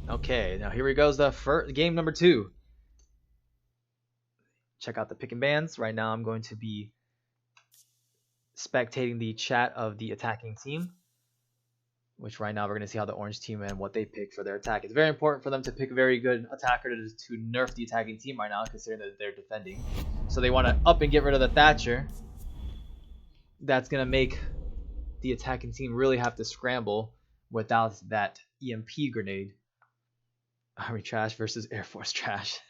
Okay, now here goes the first game number 2. Check out the pick and bans. Right now I'm going to be spectating the chat of the attacking team, which right now we're going to see how the orange team and what they pick for their attack. It's very important for them to pick a very good attacker to nerf the attacking team right now, considering that they're defending. So they want to up and get rid of the Thatcher. That's going to make the attacking team really have to scramble without that EMP grenade. Army trash versus Air Force trash.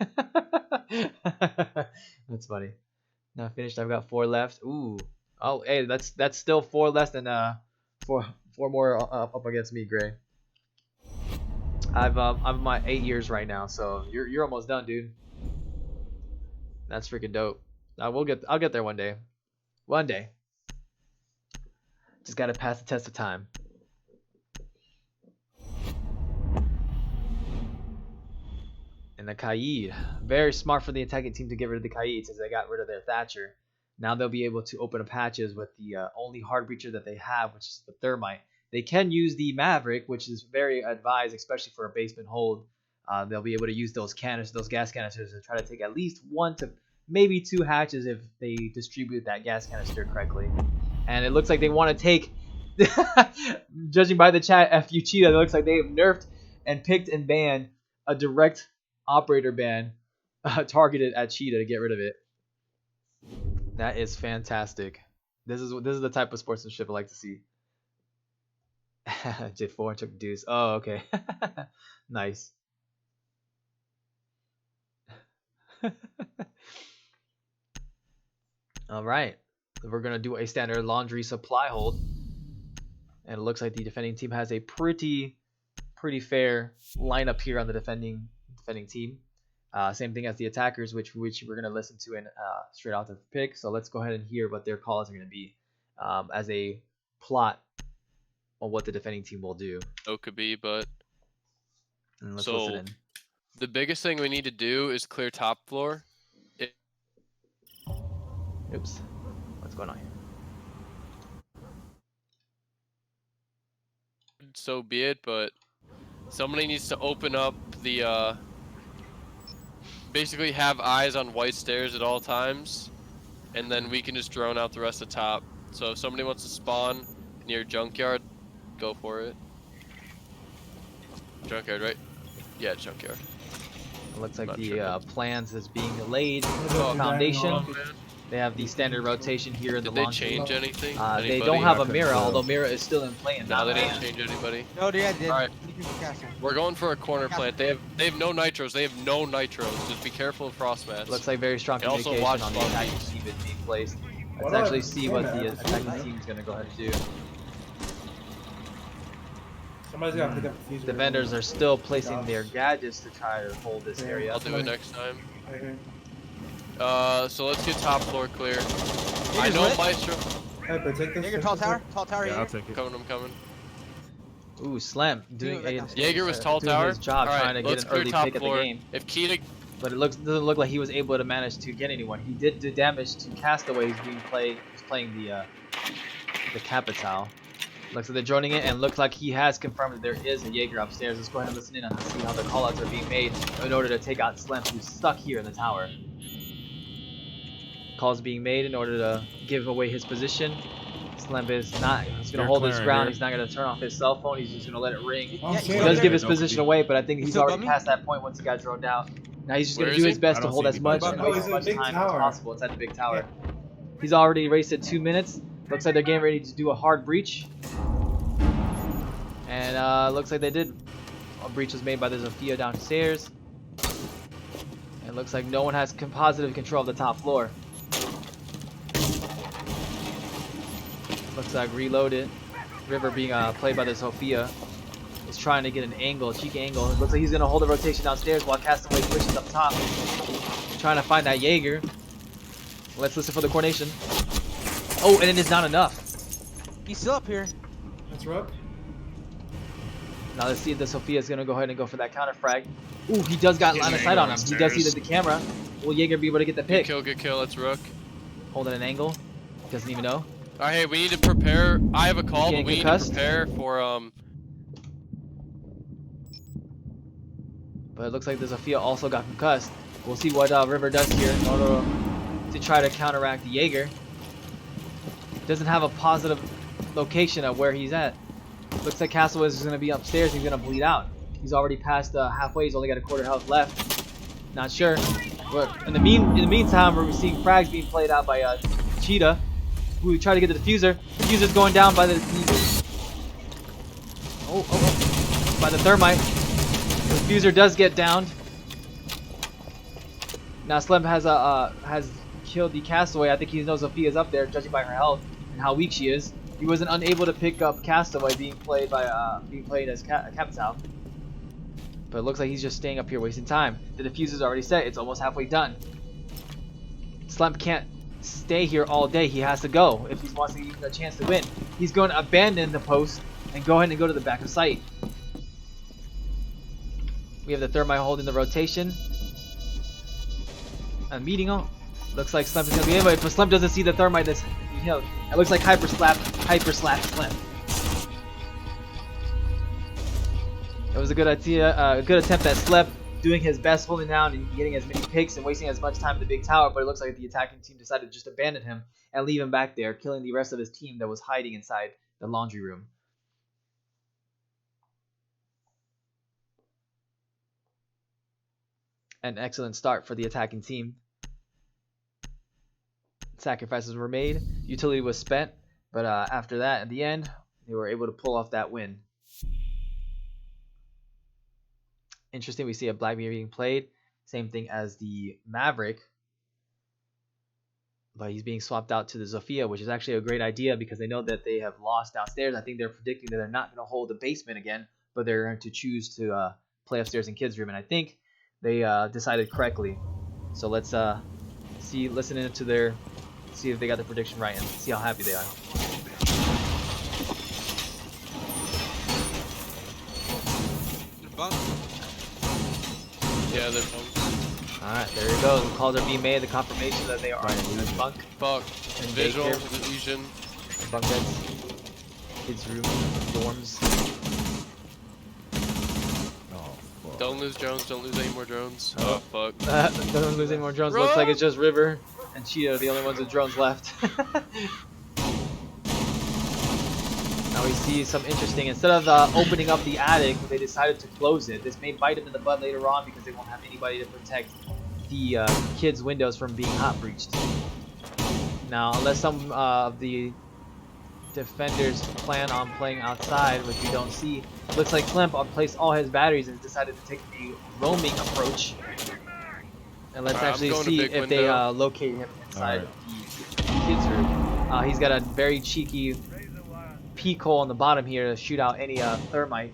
That's funny. Now finished. I've got 4 left. Ooh. Oh, hey, that's still 4 less than four more up against me, Gray. I'm my 8 years right now, so you're almost done, dude. That's freaking dope. I'll get there one day. One day. Just gotta pass the test of time. And the Kaid, very smart for the attacking team to get rid of the Kaid since they got rid of their Thatcher. Now they'll be able to open up patches with the only hard breacher that they have, which is the Thermite. They can use the Maverick, which is very advised, especially for a basement hold. They'll be able to use those canisters, those gas canisters, to try to take at least 1 to maybe 2 hatches if they distribute that gas canister correctly. And it looks like they want to take, judging by the chat, FU Cheetah, it looks like they have nerfed and picked and banned a direct operator ban targeted at Cheetah to get rid of it. That is fantastic. This is the type of sportsmanship I like to see. J4 took deuce. Oh, okay. Nice. All right. We're going to do a standard laundry supply hold. And it looks like the defending team has a pretty fair lineup here on the defending team. Same thing as the attackers, which we're going to listen to in straight off the pick. So let's go ahead and hear what their calls are going to be as a plot on what the defending team will do. So could be, but let's listen in. The biggest thing we need to do is clear top floor. Oops, what's going on here? So be it, but somebody needs to open up the basically have eyes on white stairs at all times, and then we can just drone out the rest of top. So if somebody wants to spawn near junkyard, go for it. Junkyard, right? Yeah, junkyard. It looks like the plans is being laid foundation. They have the standard rotation here in the laundry. Did they change anything? They don't have a mirror, although mirror is still in play. No, they didn't change anybody. No, they did. All right. We're going for a corner plant. They have no nitros. They have no nitros. Just be careful of frost mats. Looks like very strong communication on the attacking team being placed. Let's actually see what the attacking team is going to go ahead and do. Somebody's got to pick up the fuser. The vendors are still placing their gadgets to try to hold this area. I'll do it next time. So let's get top floor clear. I know Maestro. Pepper, take this. Jaeger, tall tower. Tall tower. Yeah, I'll take it. I'm coming. Ooh, Slam doing Jaeger was tall tower. His job trying to get an early pick at the game. If Keita, but it doesn't look like he was able to manage to get anyone. He did do damage to Castaway, who's playing the Capital. Looks like they're joining it, and looks like he has confirmed that there is a Jaeger upstairs. Let's go ahead and listen in and see how the callouts are being made in order to take out Slam, who's stuck here in the tower. Calls being made in order to give away his position. Slam is not. He's gonna hold his ground. He's not gonna turn off his cell phone. He's just gonna let it ring. He does give his position away, but I think he's already past that point once he got droned out. Now he's just gonna do his best to hold as much time as possible. It's at the big tower. He's already wasted 2 minutes. Looks like they're getting ready to do a hard breach. And looks like they did. A breach was made by the Zofia downstairs. And looks like no one has positive control of the top floor. Looks like reloaded. River being played by the Zofia is trying to get an angle, a cheeky angle. It looks like he's going to hold the rotation downstairs while Castaway pushes up top. Trying to find that Jaeger. Let's listen for the coordination. Oh, and it is not enough. He's still up here. That's Rook. Now let's see if the Zofia is going to go ahead and go for that counter frag. Ooh, he does got line of sight on him. He does see the camera. Will Jaeger be able to get the pick? Good kill. It's Rook. Holding an angle. Doesn't even know. Alright, hey, we need to prepare. I have a call, but we need to prepare for But it looks like the Zofia also got concussed. We'll see what River does here in order to try to counteract the Jaeger. Doesn't have a positive location of where he's at. Looks like Castle is going to be upstairs. He's going to bleed out. He's already past halfway. He's only got a quarter health left. Not sure. But in the meantime, we're seeing frags being played out by Cheetah, who tried to get the diffuser. Diffuser's going down by the by the thermite. The diffuser does get downed. Now Slim has killed the Castaway. I think he knows Sophia's up there, judging by her health and how weak she is. He wasn't unable to pick up Castaway being played as Capital. But it looks like he's just staying up here wasting time. The diffuser's already set. It's almost halfway done. Slump can't stay here all day. He has to go if he wants to get a chance to win. He's going to abandon the post and go ahead and go to the back of site. We have the thermite holding the rotation. And meeting on. Looks like Slump is going to be able, but Slump doesn't see the thermite that's, you know, it looks like hyper slap Slump. It was a good idea, a good attempt at Slep, doing his best, holding down and getting as many picks and wasting as much time in the big tower, but it looks like the attacking team decided to just abandon him and leave him back there, killing the rest of his team that was hiding inside the laundry room. An excellent start for the attacking team. Sacrifices were made, utility was spent, but after that, at the end, they were able to pull off that win. Interesting, we see a Black Bear being played. Same thing as the Maverick. But he's being swapped out to the Zofia, which is actually a great idea because they know that they have lost downstairs. I think they're predicting that they're not going to hold the basement again, but they're going to choose to play upstairs in kids' room. And I think they decided correctly. So let's listen into their, see if they got the prediction right and see how happy they are. Yeah, they're bunked. Alright, there you go. The calls are being made. The confirmation that they are in the bunk. Fuck. And Visual, daycare. Legion. Bunk beds. Kids' room. Dorms. Oh, don't lose drones. Don't lose any more drones. Oh, fuck. Don't lose any more drones. Bro. Looks like it's just River and Cheetah are the only ones with drones left. Now we see some interesting, instead of opening up the attic, they decided to close it. This may bite them in the butt later on because they won't have anybody to protect the kids' windows from being hot breached. Now, unless some of the defenders plan on playing outside, which we don't see, looks like Slimp placed all his batteries and decided to take a roaming approach. And let's actually see if they locate him inside the kids' room. He's got a very cheeky peek hole on the bottom here to shoot out any thermite,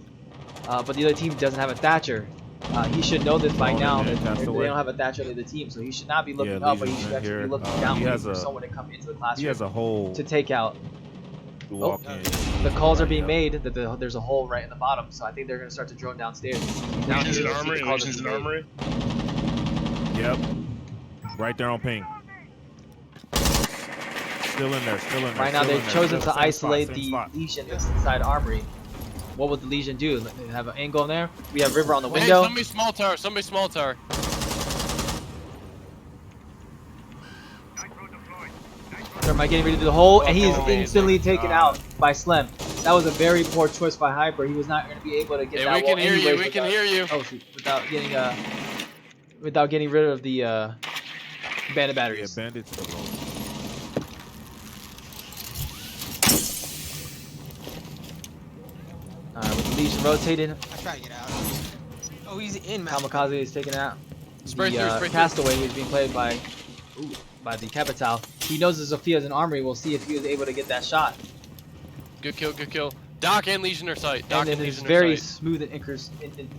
but the other team doesn't have a Thatcher. He should know this by now. They don't have a Thatcher on the other team, so he should not be looking up, but he should actually be looking down for someone to come into the classroom. He has a hole to take out. The calls are being made that there's a hole right in the bottom, so I think they're going to start to drone downstairs. Legion's an armory. Legion's an armory. Yep. Right there on ping. Still in there, still in there. Right now they've chosen to isolate the spot. Legion that's inside Armory. What would the Legion do? They have an angle in there. We have River on the window. Hey, somebody small tower. Somebody small tower. Thermite getting ready to do the hole, and he is instantly taken out by Slim. That was a very poor choice by Hyper. He was not going to be able to get that we wall can hear you. anyways We can hear you. Oh shoot! Without getting rid of the bandit batteries. Yeah, bandits. With the Legion rotated, I try to get out. Oh, he's in, man. Kamikaze is taken out. Spray through, spray through. Castaway, who's being played by the Capital. He knows the Sophia's in Armory. We'll see if he was able to get that shot. Good kill, good kill. Doc and Legion are sight. Doc And it is Legion very are sight. smooth and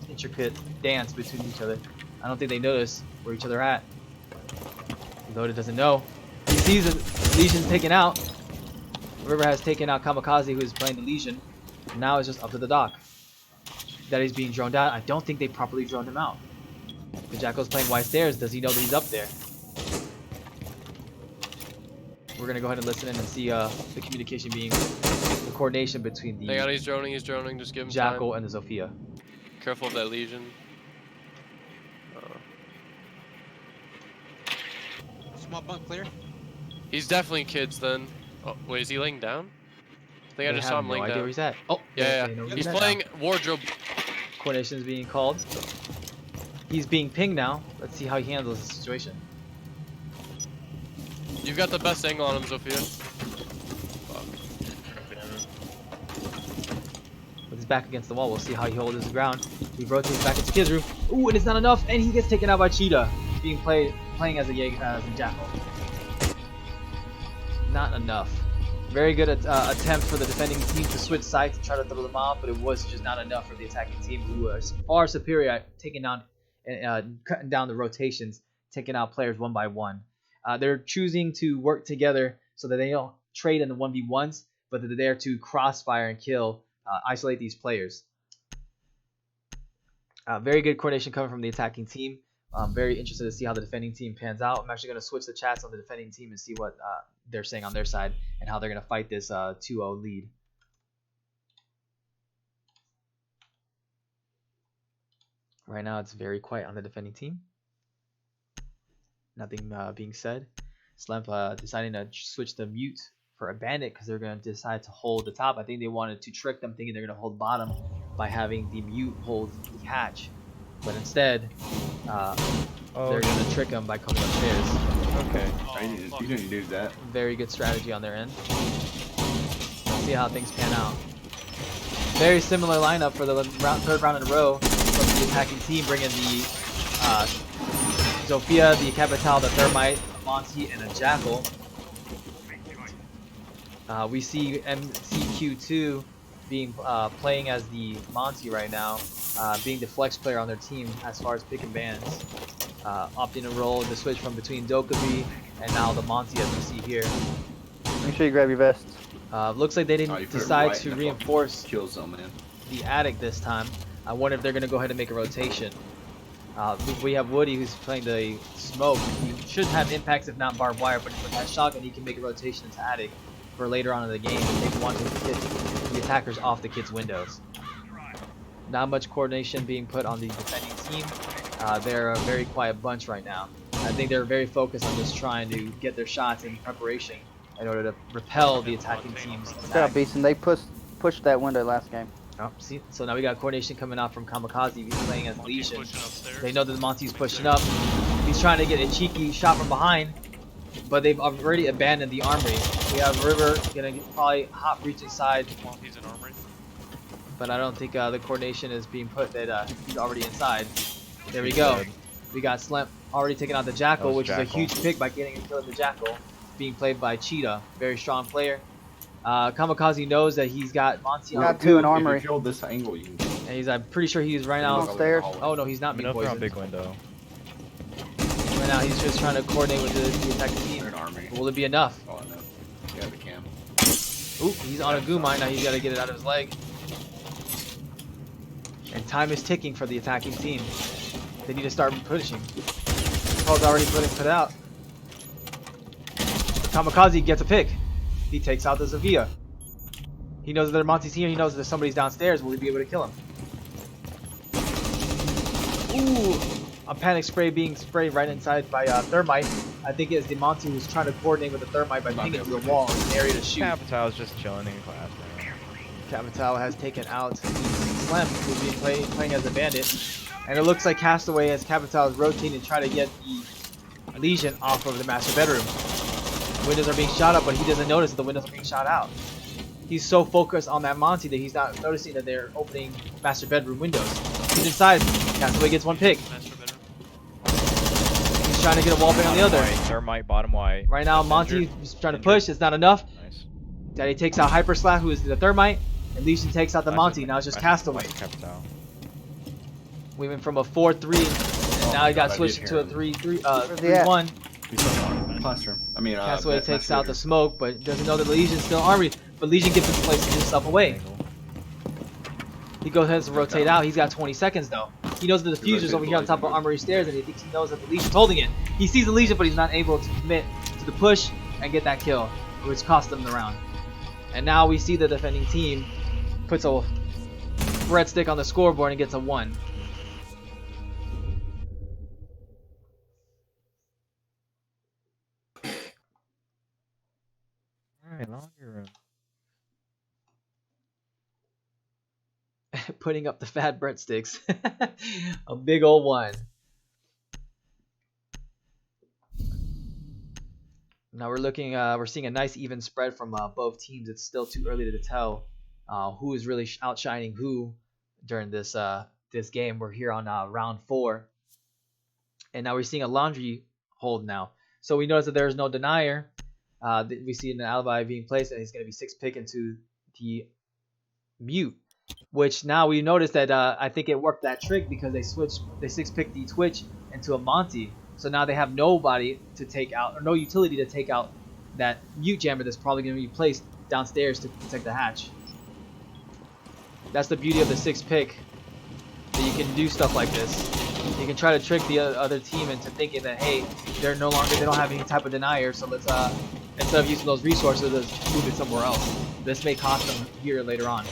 intricate dance between each other. I don't think they notice where each other are at. Loaded doesn't know. He sees the Legion's taken out. River has taken out Kamikaze, who is playing the Legion. Now it's just up to the Doc. That he's being droned out. I don't think they properly droned him out. The Jackal's playing wide stairs. Does he know that he's up there? We're gonna go ahead and listen in and see the communication being, the coordination between the Hang on, he's droning, just give him Jackal time. and the Zofia. Careful of that Legion. Small bunk clear. He's definitely kids then. Oh, wait, is he laying down? I think I They just saw have him no laying idea where down. he's at. Oh, Yeah, they know yeah. He's at playing now. wardrobe. Coordination is being called. He's being pinged now. Let's see how he handles the situation. You've got the best angle on him, Sophia. With his back against the wall, we'll see how he holds his ground. He rotates back into kids room. Ooh, and it's not enough, and he gets taken out by Cheetah, being playing as a Jackal. Not enough. Very good attempt for the defending team to switch sides to try to throw them off, but it was just not enough for the attacking team, who was far superior at taking down, cutting down the rotations, taking out players one by one. They're choosing to work together so that they don't trade in the 1v1s, but they're there to crossfire and kill, isolate these players. Very good coordination coming from the attacking team. I'm very interested to see how the defending team pans out. I'm actually going to switch the chats on the defending team and see what they're saying on their side and how they're going to fight this 2-0 lead. Right now, it's very quiet on the defending team. Nothing being said. Slump deciding to switch the mute for a bandit because they're going to decide to hold the top. I think they wanted to trick them thinking they're going to hold bottom by having the mute hold the hatch. But instead, they're going to trick them by coming upstairs. Okay. You didn't do that. Very good strategy on their end. Let's see how things pan out. Very similar lineup for the third round in a row from the attacking team, bringing the Zofia, the Capital, the Thermite, a Monty, and a Jackal. We see MCQ2 being playing as the Monty right now, being the flex player on their team as far as pick and bans. Opting to roll the switch from between Dokkaebi and now the Monty as we see here. Make sure you grab your vests. Looks like they didn't decide to reinforce Kill zone, man. the attic this time. I wonder if they're going to go ahead and make a rotation. We have Woody who's playing the smoke. He should have impacts if not barbed wire, but with that shotgun he can make a rotation into attic for later on in the game if they want to hit the attackers off the kids' windows. Not much coordination being put on the defending team. They're a very quiet bunch right now. I think they're very focused on just trying to get their shots in preparation in order to repel the attacking team's attack. Good job, Beeson. They pushed that window last game. Oh, see, so now we got coordination coming out from Kamikaze. He's playing as Legion. They know that the Monty's pushing up. He's trying to get a cheeky shot from behind, but they've already abandoned the armory. We have River gonna probably hot breach inside. He's in armory. But I don't think the coordination is being put that he's already inside. There we go. We got Slemp already taking out the Jackal, which is a huge pick by getting and killing the Jackal. Being played by Cheetah, very strong player. Kamikaze knows that he's got Monty on Got two in armory. If you hold this angle, you can. and I'm pretty sure he's right now. Downstairs. Oh no, he's not being poisoned. big window. Right now, he's just trying to coordinate with the attacking team. An armory. Will it be enough? Oh no. Yeah, the cam. Oop, he's on a goo mine. Now he's got to get it out of his leg. And time is ticking for the attacking team. They need to start pushing. Paul's already put out. Kamikaze gets a pick. He takes out the Zavia. He knows that Monty's here. He knows that somebody's downstairs. Will he be able to kill him? Ooh! A panic spray being sprayed right inside by Thermite. I think it's the Monty who's trying to coordinate with the Thermite by pinging through the wall in an area to shoot. Capital's just chilling in class, man. Capital has taken out Slam, who's been playing as a bandit. And it looks like Castaway as Capital is rotating to try to get the Legion off of the master bedroom. Windows are being shot up, but he doesn't notice that the windows are being shot out. He's so focused on that Monty that he's not noticing that they're opening master bedroom windows. He's inside. Castaway gets one pick. He's trying to get a wall bang on the other. Thermite, bottom white. Right now, Monty is trying to push. It's not enough. Nice. Daddy takes out Hyper Slap, who is the Thermite, and Legion takes out the Monty. Now it's just Castaway. Capital. We went from a 4-3, and now he got switched into a 3-1. Classroom. I mean, Castaway takes out the smoke, but doesn't know that Legion's still armored. But Legion gets his place himself away. He goes ahead and rotate out. He's got 20 seconds though. He knows that the diffuser's over here on top of Armory stairs, and he thinks he knows that the Legion's holding it. He sees the Legion, but he's not able to commit to the push and get that kill, which cost them the round. And now we see the defending team puts a red stick on the scoreboard and gets a 1. room. Putting up the fat breadsticks. A big old one. Now we're looking. We're seeing a nice even spread from both teams. It's still too early to tell who is really outshining who during this this game. We're here on round 4, and now we're seeing a laundry hold now. So we notice that there is no denier. We see an alibi being placed, and he's going to be 6-pick into the mute. Which now we notice that I think it worked that trick because they 6-picked the Twitch into a Monty. So now they have nobody to take out, or no utility to take out that mute jammer that's probably going to be placed downstairs to protect the hatch. That's the beauty of the 6-pick, that you can do stuff like this. You can try to trick the other team into thinking that, hey, they don't have any type of denier, so let's instead of using those resources, let's move it somewhere else. This may cost them here later on.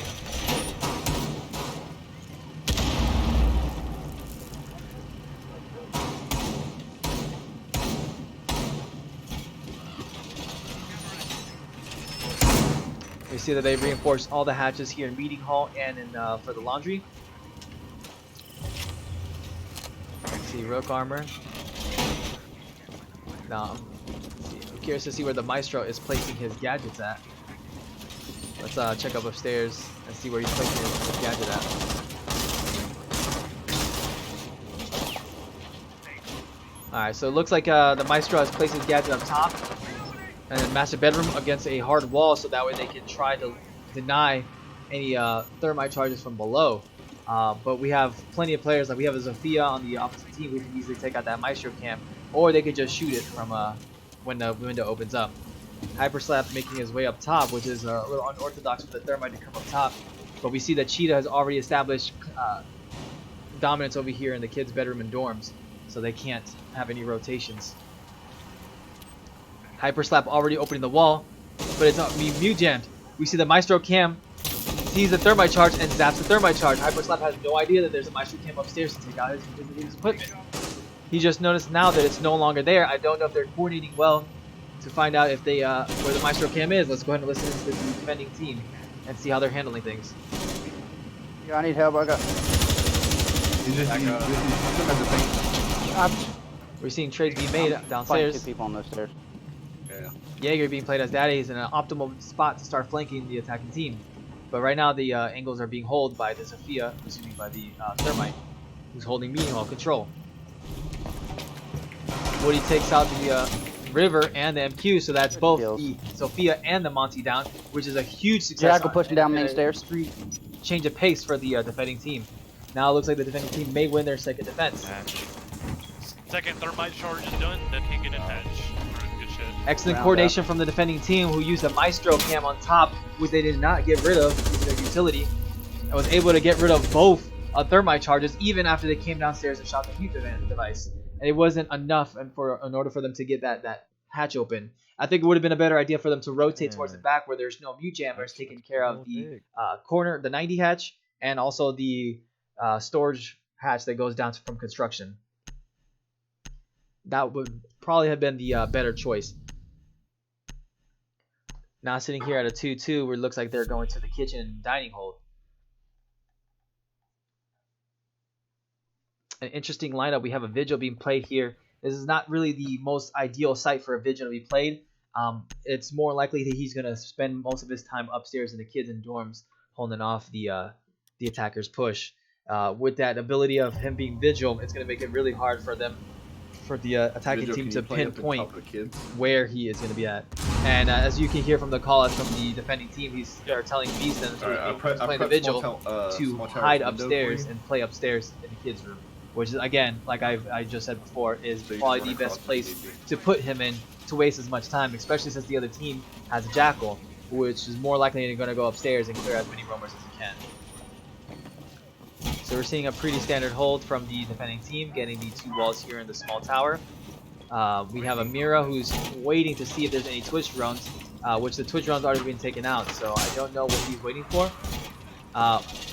We see that they've reinforced all the hatches here in Meeting Hall and in for the laundry. Let's see, Rook Armor. Now, I'm curious to see where the Maestro is placing his gadgets at. Let's check up upstairs and see where he's placing his gadget at. Alright, so it looks like the Maestro has placed his gadget up top. And then master bedroom against a hard wall, so that way they can try to deny any thermite charges from below. But we have plenty of players, like we have a Zofia on the opposite team who can easily take out that Maestro cam, or they could just shoot it from when the window opens up. Hyperslap making his way up top, which is a little unorthodox for the thermite to come up top. But we see that Cheetah has already established dominance over here in the kids' bedroom and dorms, so they can't have any rotations. Hyperslap already opening the wall, but it's not mute jammed. We see the Maestro cam sees the thermite charge and zaps the thermite charge. Hyperslap has no idea that there's a Maestro cam upstairs to take out his equipment. He just noticed now that it's no longer there. I don't know if they're coordinating well to find out if they where the Maestro cam is. Let's go ahead and listen to the defending team and see how they're handling things. Yeah, I need help. I got. We're seeing trades being made downstairs. 2 people on those stairs. Jaeger being played as daddy is in an optimal spot to start flanking the attacking team. But right now the angles are being held by the Zofia, assuming by the Thermite, who's holding Meeting Hall control. Woody takes out the River and the MQ, so that's both the Zofia and the Monty down, which is a huge success. Jackal pushing down main stairs. Change of pace for the defending team. Now it looks like the defending team may win their second defense. Second thermite charge is done, then he can attach. Good shit. Excellent coordination from the defending team, who used a Maestro cam on top, which they did not get rid of using their utility, and was able to get rid of both thermite charges even after they came downstairs and shot the mute device. And it wasn't enough in order for them to get that hatch open. I think it would have been a better idea for them to rotate towards the back where there's no mute jammers taking care of the corner, the 90 hatch, and also the storage hatch that goes down from construction. That would probably have been the better choice. Now sitting here at a 2-2, where it looks like they're going to the kitchen dining hold. An interesting lineup. We have a vigil being played here. This is not really the most ideal site for a vigil to be played. It's more likely that he's going to spend most of his time upstairs in the kids and dorms holding off the attacker's push. With that ability of him being vigil, it's going to make it really hard for them, for the attacking team to pinpoint where he is going to be at. And as you can hear from the call-outs from the defending team, they're telling Beaston, who's playing the vigil, to hide upstairs and play upstairs in the kids' room. Which is, again, like I just said before, is probably the best place to put him in to waste as much time, especially since the other team has a Jackal, which is more likely going to go upstairs and clear as many roamers as he can. So we're seeing a pretty standard hold from the defending team, getting the 2 walls here in the small tower. We have a Mira who's waiting to see if there's any Twitch drones, which the Twitch drones already been taken out, so I don't know what he's waiting for.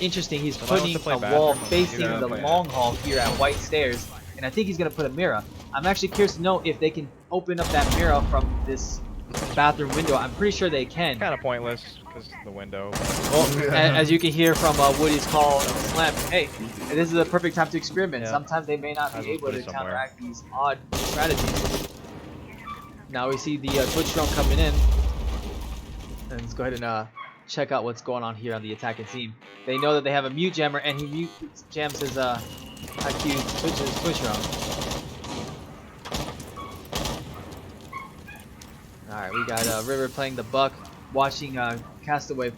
Interesting, he's putting a wall facing the long hall here at White Stairs, and I think he's going to put a Mira. I'm actually curious to know if they can open up that Mira from this bathroom window. I'm pretty sure they can. Kind of pointless because the window. Well, as you can hear from Woody's call of slam, hey, this is a perfect time to experiment. Yeah. Sometimes they may not Might as be well able put to it somewhere. counteract these odd strategies. Now we see the Twitch drone coming in. And let's go ahead and check out what's going on here on the attacking team. They know that they have a mute jammer, and he jams his IQ Twitch drone. Alright, we got River playing the Buck, watching Castaway,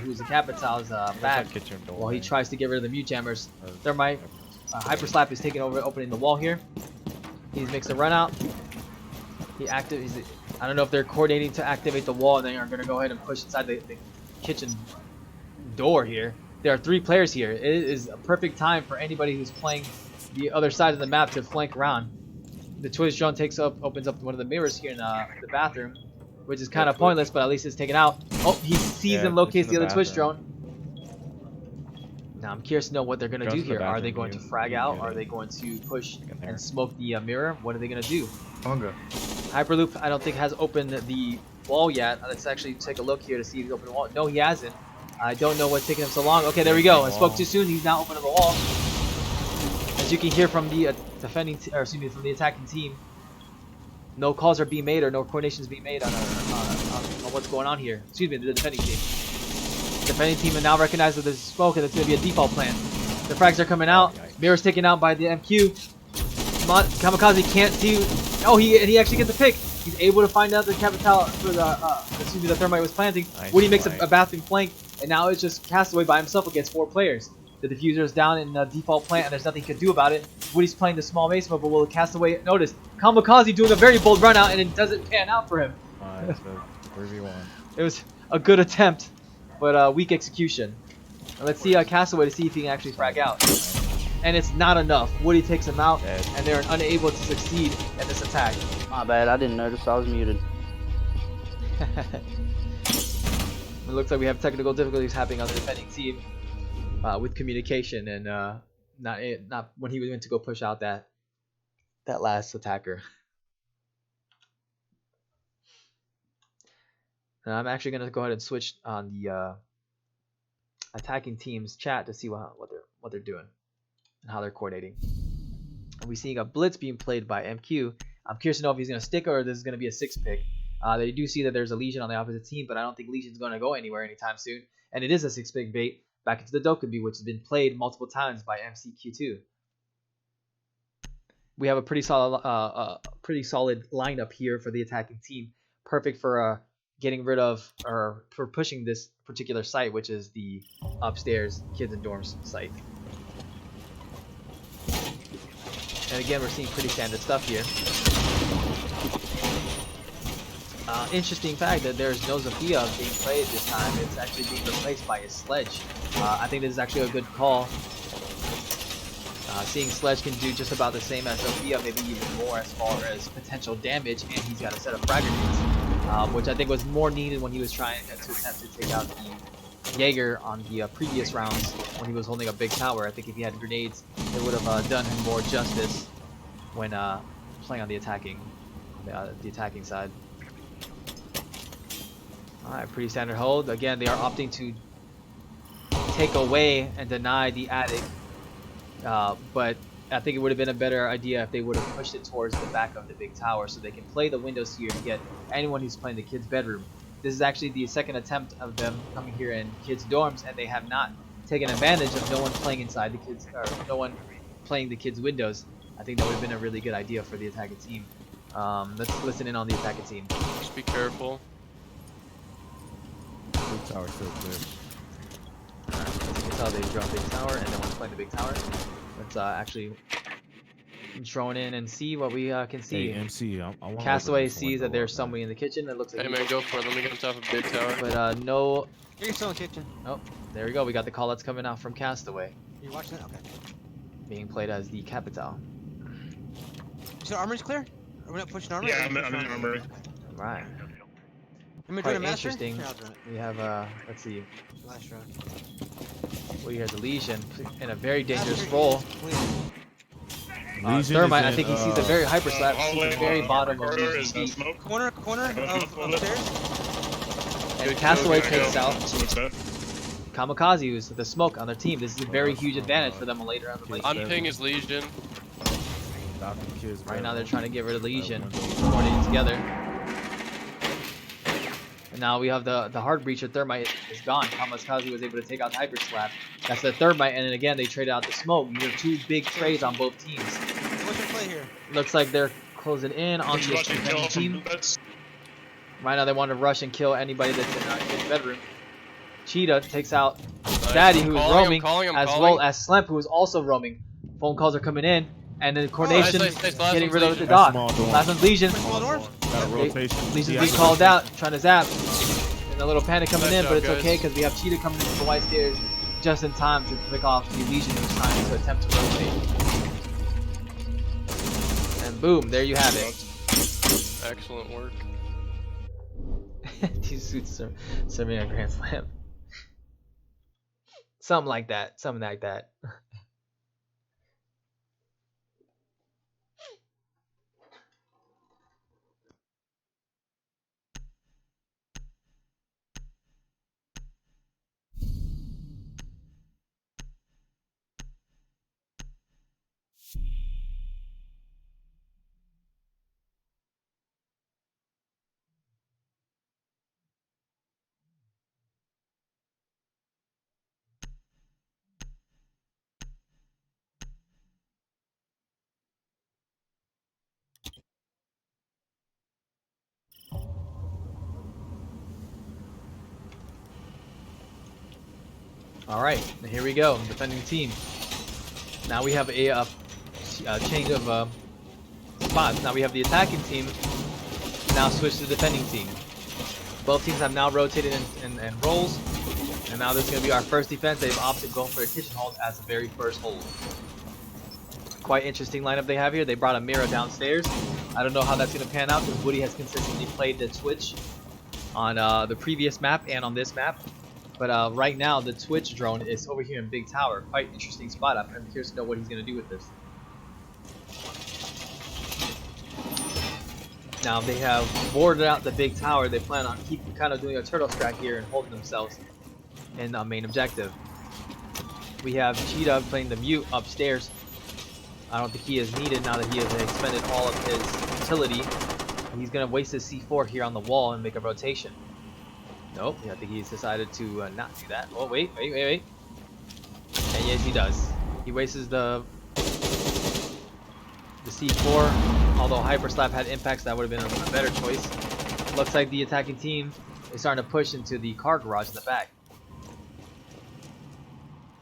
who's a Capital's back, Kitchen door. while he tries to get rid of the mute jammers. Thermite, Hyper Slap is taking over, opening the wall here. He makes a run out. I don't know if they're coordinating to activate the wall, and they are going to go ahead and push inside the kitchen door here. There are 3 players here. It is a perfect time for anybody who's playing the other side of the map to flank around. The Twitch drone opens up one of the mirrors here in the bathroom, which is kind of pointless, but at least it's taken out. Oh, he sees and locates the other Twitch drone. Now I'm curious to know what they're going to do here. Are they going to frag out? Are they going to push and smoke the mirror? What are they going to do? Hyperloop, I don't think has opened the wall yet. Let's actually take a look here to see if he's opened the wall. No, he hasn't. I don't know what's taking him so long. Okay, there we go. I spoke too soon. He's now opening the wall. As you can hear from the from the attacking team, no calls are being made or no coordinations being made on what's going on here. Excuse me, the defending team. The defending team has now recognized that there's smoke and it's going to be a default plan. The frags are coming out. Mirror's taken out by the MQ. Kamikaze can't see. Oh, he actually gets a pick. He's able to find out the Capital for the Thermite was planting. Nice Woody makes play. a bathroom flank, and now it's just Castaway by himself against 4 players. The diffuser is down in default plant, and there's nothing he can do about it. Woody's playing the small mace mode, but will Castaway notice? Kamikaze doing a very bold run out, and it doesn't pan out for him. It's a 3v1. It was a good attempt, but weak execution. And let's see Castaway to see if he can actually frag out. And it's not enough. Woody takes him out, and they're unable to succeed at this attack. My bad, I didn't notice I was muted. It looks like we have technical difficulties happening on the defending team with communication and not when he went to go push out that last attacker. And I'm actually gonna go ahead and switch on the attacking team's chat to see what they're doing and how they're coordinating. And we're seeing a blitz being played by MQ. I'm curious to know if he's gonna stick or this is gonna be a 6-pick. They do see that there's a Legion on the opposite team, but I don't think Legion's going to go anywhere anytime soon. And it is a 6-pick bait back into the Dokubi, which has been played multiple times by MCQ2. We have a pretty solid lineup here for the attacking team, perfect for getting rid of or for pushing this particular site, which is the upstairs kids and dorms site. And again, we're seeing pretty standard stuff here. Interesting fact that there's no Zofia being played this time. It's actually being replaced by a Sledge. I think this is actually a good call. Seeing Sledge can do just about the same as Zofia, maybe even more as far as potential damage, and he's got a set of frag grenades, which I think was more needed when he was trying to attempt to take out the Jaeger on the previous rounds when he was holding a big tower. I think if he had grenades, it would have done him more justice when playing on the attacking side. Alright, pretty standard hold. Again, they are opting to take away and deny the attic. But I think it would have been a better idea if they would have pushed it towards the back of the big tower so they can play the windows here to get anyone who's playing the kids' bedroom. This is actually the second attempt of them coming here in kids' dorms, and they have not taken advantage of no one playing inside the kids, or no one playing the kids' windows. I think that would have been a really good idea for the attacking team. Let's listen in on the attacking team. Just be careful. Big tower still clear. As you can tell, they dropped big tower, and no one's playing the big tower. Let's actually drone in and see what we can see. Hey, MC, I want Castaway sees that there's somebody in the kitchen. It looks like. Hey man, go for it. Let me get on top of big tower. But no. You're still in the kitchen. Oh, there we go. We got the call that's coming out from Castaway. You're watching that? Okay. Being played as the Capital. So armor's clear? Are we not pushing armor? Yeah, I'm in armory. Right. Am I Quite doing a master? interesting. Here, I'll do it. We have let's see. Last round. We have the Legion in a very dangerous role. Legion Thermite, is I think he in, sees a very hyper slap. Sees hallway the very bottom of corridor Legion's is that feet. smoke. Corner of upstairs. And Castaway takes out What's that? Kamikaze, who's the smoke on their team. This is a very huge advantage for them later on the late On game. ping is Legion. Adopting kids. Right now they're trying to get rid of Legion, window. coordinating together. And now we have the hard breacher. Thermite is gone. Kamikaze was able to take out the hyper slap. That's the Thermite, and then again they traded out the smoke. You have two big trades on both teams. What's your play here? Looks like they're closing in on Which the rushing kill defending from team. Blitz? Right now they want to rush and kill anybody that's in the bedroom. Cheetah takes out Daddy, who is roaming, as well as Slemp, who is also roaming. Phone calls are coming in, and then coordination nice. Last getting one's rid of the Legion. dot. Small door. Last one's Legion. Small door. Got a rotation. Legion's Yeah, being I called know. out, trying to zap. And a little panic coming Nice in, but job, it's guys. okay because we have Cheetah coming in from the white stairs just in time to pick off the Legion who's trying to attempt to rotate. And boom, there you have it. Excellent work. These suits are serving a Grand Slam. Something like that. Something like that. All right, here we go. Defending team. Now we have a change of spots. Now we have the attacking team now switch to the defending team. Both teams have now rotated in roles, and now this is going to be our first defense. They've opted going for a kitchen hold as the very first hold. Quite interesting lineup they have here. They brought a mirror downstairs. I don't know how that's going to pan out because Woody has consistently played the Twitch on the previous map and on this map. But right now, the Twitch drone is over here in Big Tower. Quite interesting spot. I'm curious to know what he's going to do with this. Now they have boarded out the Big Tower. They plan on kind of doing a turtle strat here and holding themselves in the main objective. We have Cheetah playing the mute upstairs. I don't think he is needed now that he has expended all of his utility. He's going to waste his C4 here on the wall and make a rotation. Nope, I think he's decided to not do that. Oh, wait. And yes, he does. He wastes the C4. Although Hyper Slap had impacts, that would have been a better choice. Looks like the attacking team is starting to push into the car garage in the back.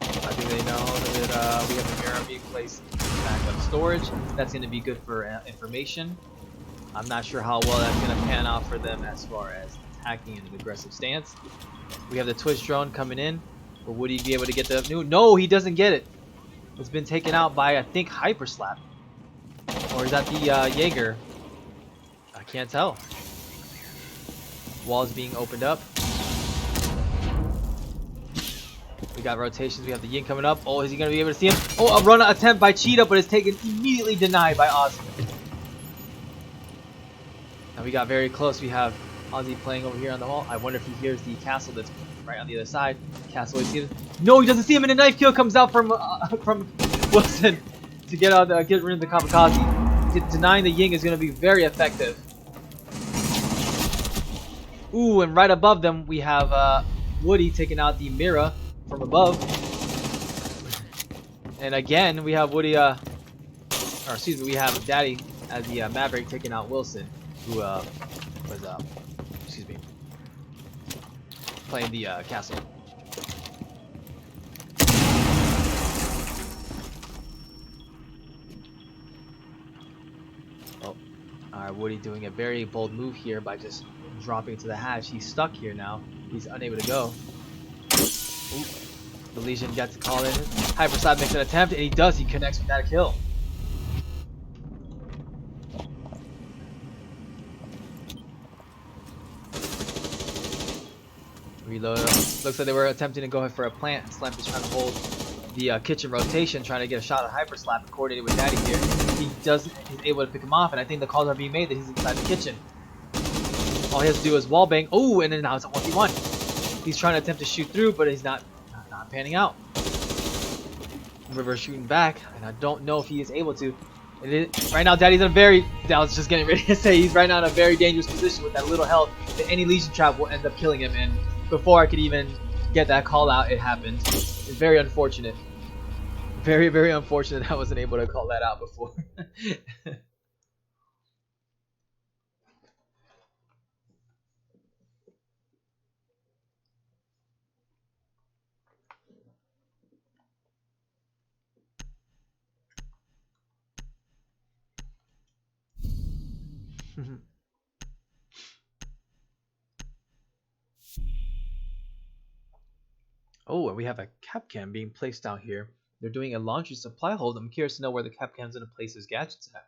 I think they know that we have a mirror being placed in backup storage. That's going to be good for information. I'm not sure how well that's going to pan out for them as far as attacking in an aggressive stance. We have the Twitch drone coming in. But would he be able to get the new? No, he doesn't get it. It's been taken out by, I think, Hyper Slap. Or is that the Jaeger? I can't tell. Walls being opened up. We got rotations. We have the Yin coming up. Oh, is he going to be able to see him? Oh, a run attempt by Cheetah, but it's taken immediately denied by Ozzy. Now we got very close. We have Ozzy playing over here on the wall. I wonder if he hears the castle that's right on the other side. Castle is here. No, he doesn't see him, and a knife kill comes out from Wilson to get rid of the kamikaze. Denying the Ying is going to be very effective. Ooh, and right above them we have Woody taking out the Mira from above. And again we have Woody, or excuse me, we have Daddy as the Maverick taking out Wilson, who was excuse me, playing the castle. Oh, alright, Woody doing a very bold move here by just dropping to the hatch. He's stuck here now. He's unable to go. Ooh. The Legion gets to call in. Hyperslap makes an attempt, and he does. He connects with that kill. Reload. Looks like they were attempting to go for a plant. Slamp is trying to hold the kitchen rotation, trying to get a shot at Hyper Slap and coordinated with Daddy here. He's able to pick him off, and I think the calls are being made that he's inside the kitchen. All he has to do is wall bang. Oh, and then now it's a 1v1. He's trying to attempt to shoot through, but he's not panning out. River shooting back, and I don't know if he is able to. Right now, Daddy's in a very, I was just getting ready to say, he's right now in a very dangerous position with that little health that any Legion trap will end up killing him. And before I could even get that call out, it happened. It's very unfortunate. Very, very unfortunate that I wasn't able to call that out before. Oh, and we have a cap cam being placed out here. They're doing a laundry supply hold. I'm curious to know where the cap cam's gonna place his gadgets at.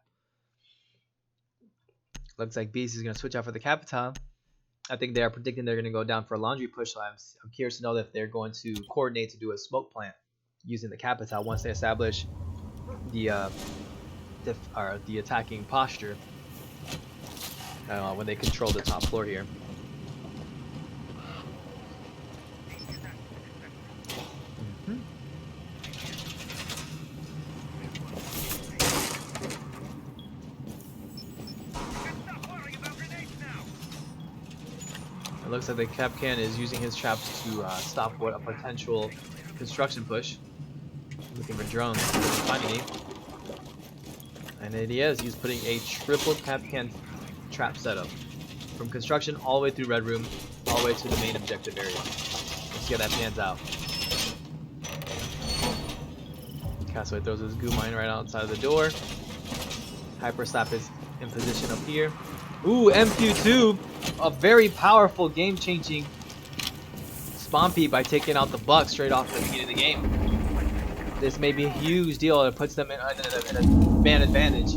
Looks like Beast is gonna switch out for the Capitan. I think they are predicting they're gonna go down for a laundry push. So I'm curious to know if they're going to coordinate to do a smoke plant using the Capitan once they establish the attacking posture when they control the top floor here. It looks like the Capcan is using his traps to stop what a potential construction push. Looking for drones, finding me. And it is. He's putting a triple Capcan trap setup from construction all the way through Red Room, all the way to the main objective area. Let's see how that pans out. Castaway throws his goo mine right outside of the door. Hyper Slap is in position up here. Ooh, MQ2, a very powerful game-changing spawn peep by taking out the Buck straight off the beginning of the game. This may be a huge deal. It puts them in a man advantage.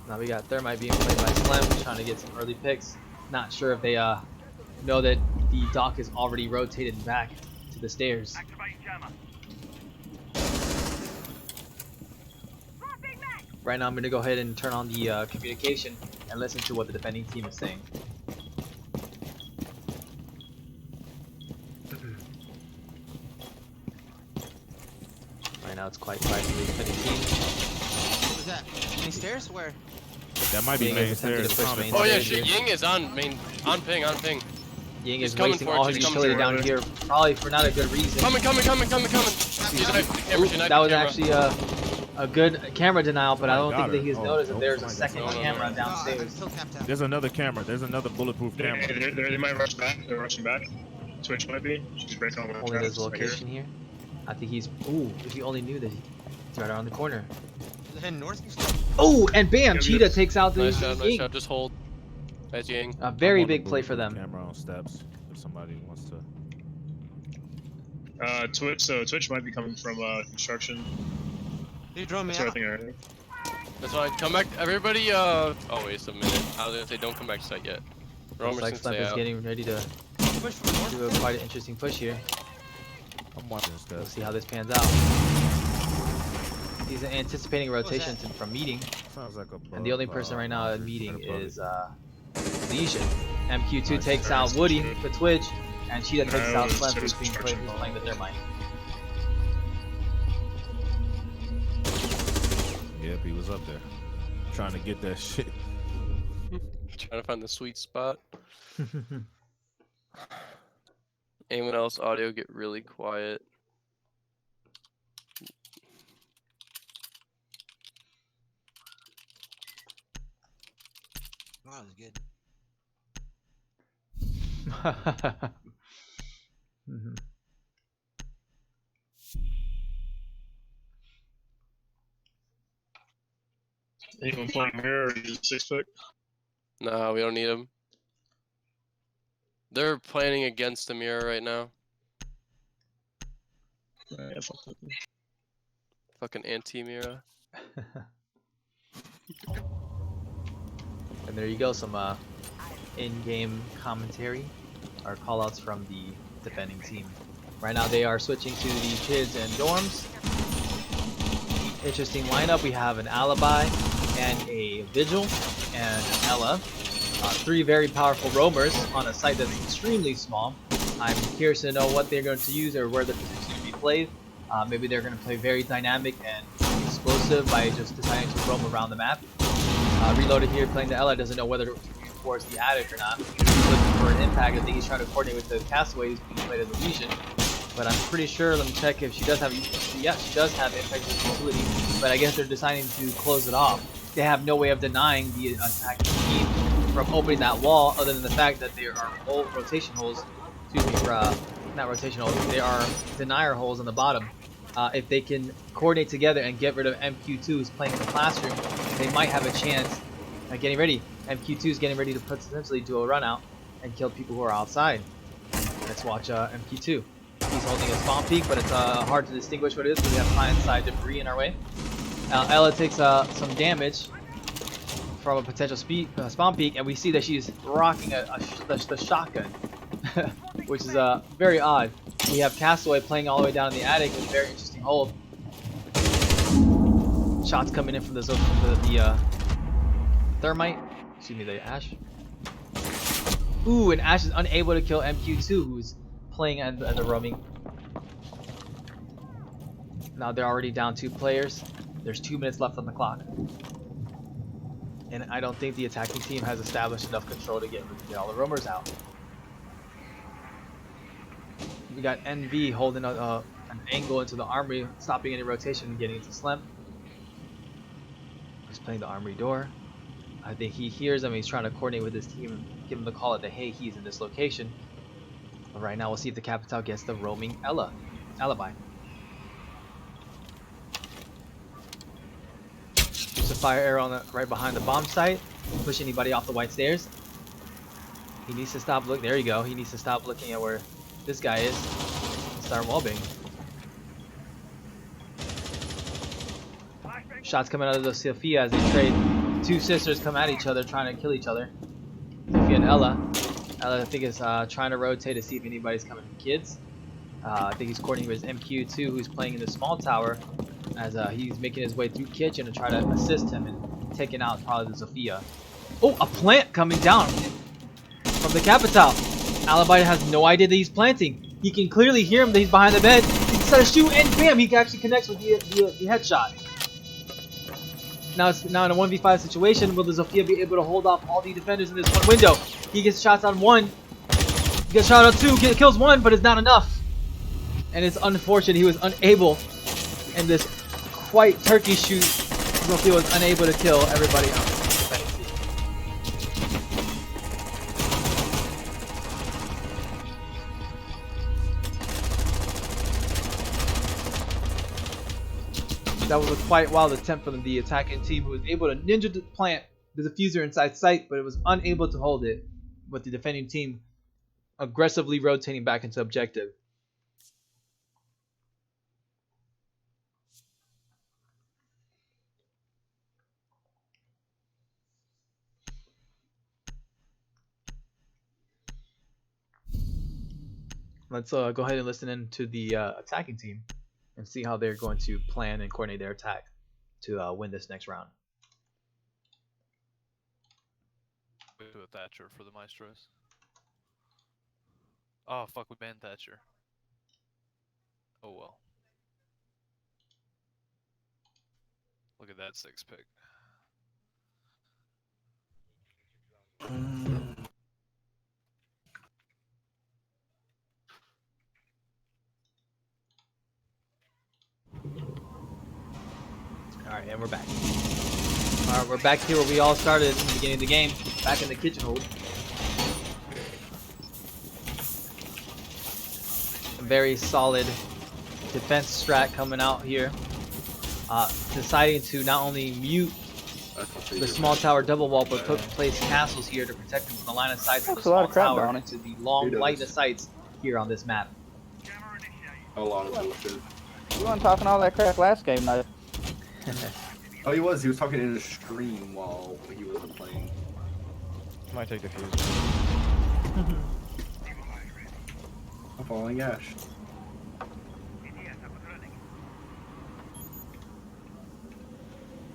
Now we got Thermite being played by Slim, trying to get some early picks. Not sure if they know that the dock is already rotated back to the stairs. Right now I'm going to go ahead and turn on the communication and listen to what the defending team is saying. Right now it's quite quiet for the defending team. What was that? Main stairs? Where? That might be Ying main is attempting stairs. to push main Oh yeah, stairs shit. here. Ying is on ping. Ying He's is coming wasting for it, all his he's coming utility for down it. here, probably for not a good reason. Coming. Ooh, that was actually a good camera denial, but I don't think that he's noticed that there's a second camera downstairs. There's another camera. There's another bulletproof camera. They might rush back. They're rushing back. Twitch might be. She's breaking all the Only there's a location here. I think he's. Ooh, if you only knew that he's right around the corner. Heading north. Oh, and bam! Cheetah takes out the Nice shot. Ying. Just hold. Nice Ying. A very I'm on the big play for bulletproof them. Camera on steps. If somebody wants to. Twitch. So Twitch might be coming from construction. They drone me That's what I out. think I heard. That's fine. Come back, everybody. Oh wait a minute. I was gonna say don't come back to site yet. Looks like Slep is getting ready to Push from north. do a quite an interesting push here. I'm watching We'll steps. see how this pans out. He's anticipating rotations from meeting, Sounds like a. and the only person right now at meeting is Legion. MQ2 takes out Woody, the Twitch, and Cheetah takes out Slep, who's playing the Thermite. Yep, he was up there. Trying to get that shit. Trying to find the sweet spot. Anyone else? Audio get really quiet. Oh, that was good. Mhm. Anyone playing mirror or use 6-pick? No, we don't need them. They're planning against the mirror right now. Yeah, fuck that. Fucking anti-mirror. And there you go, some in-game commentary are callouts from the defending team. Right now they are switching to the kids and dorms. Interesting lineup. We have an Alibi and a Vigil and an Ella. 3 very powerful roamers on a site that's extremely small. I'm curious to know what they're going to use or where they're potentially to be played. Maybe they're going to play very dynamic and explosive by just deciding to roam around the map. Reloaded here playing the Ella doesn't know whether to reinforce the attic or not. He's looking for an impact. I think he's trying to coordinate with the Castaway who's being played as a Legion. But I'm pretty sure, let me check if she does have, yeah, she does have impact utility. But I guess they're deciding to close it off. They have no way of denying the attacking team from opening that wall other than the fact that there are rotation holes, excuse me, not rotation holes, there are denier holes on the bottom. If they can coordinate together and get rid of MQ2 who's playing in the classroom, they might have a chance at getting ready. MQ2 is getting ready to potentially do a run out and kill people who are outside. Let's watch MQ2. He's holding a spawn peak, but it's hard to distinguish what it is because we have client-side debris in our way. Ella takes some damage from a potential spawn peak, and we see that she's rocking the shotgun, which is very odd. We have Castaway playing all the way down in the attic with a very interesting hold. Shots coming in from the thermite, excuse me, the Ash. Ooh, and Ash is unable to kill MQ2, who's playing at the roaming. Now they're already down 2 players. There's 2 minutes left on the clock. And I don't think the attacking team has established enough control to get all the roamers out. We got NV holding an angle into the armory, stopping any rotation and getting into Slim. He's playing the armory door. I think he hears him. He's trying to coordinate with his team and give him the call that, hey, he's in this location. But right now, we'll see if the Capital gets the roaming Alibi. There's a fire arrow on right behind the bomb site. Push anybody off the white stairs. He needs to stop looking. There you go. He needs to stop looking at where this guy is. Start wallbang. Shots coming out of the Sophia as they trade. 2 sisters come at each other, trying to kill each other. Sophia and Ella. Ella, I think, is trying to rotate to see if anybody's coming from kids. I think he's coordinating with his MQ2, who's playing in the small tower, as he's making his way through kitchen to try to assist him in taking out probably the Sophia. Oh, a plant coming down from the Capital. Alibi has no idea that he's planting. He can clearly hear him that he's behind the bed. He decides to shoot, and bam, he actually connects with the headshot. Now in a 1v5 situation, will the Sophia be able to hold off all the defenders in this one window? He gets shots on 1. He gets shot on 2, kills 1, but it's not enough. And it's unfortunate he was unable, in this quite turkey shoot, Sophia was unable to kill everybody else. That was a quite wild attempt from the attacking team, who was able to ninja to plant the diffuser inside sight, but it was unable to hold it, with the defending team aggressively rotating back into objective. Let's go ahead and listen in to the attacking team and see how they're going to plan and coordinate their attack to win this next round. We do a Thatcher for the Maestros. Oh fuck, we banned Thatcher. Oh well. Look at that 6-pick. Alright, and we're back. Alright, we're back here where we all started in the beginning of the game. Back in the kitchen hold. A very solid defense strat coming out here. Deciding to not only mute the small tower double wall, but place castles here to protect them from the line of sight from the small tower into the long line of sights here on this map. A lot of bullshit. You weren't talking all that crap last game, though. Oh, he was. He was talking in a stream while he wasn't playing. Might take the fuse. I'm following Ash.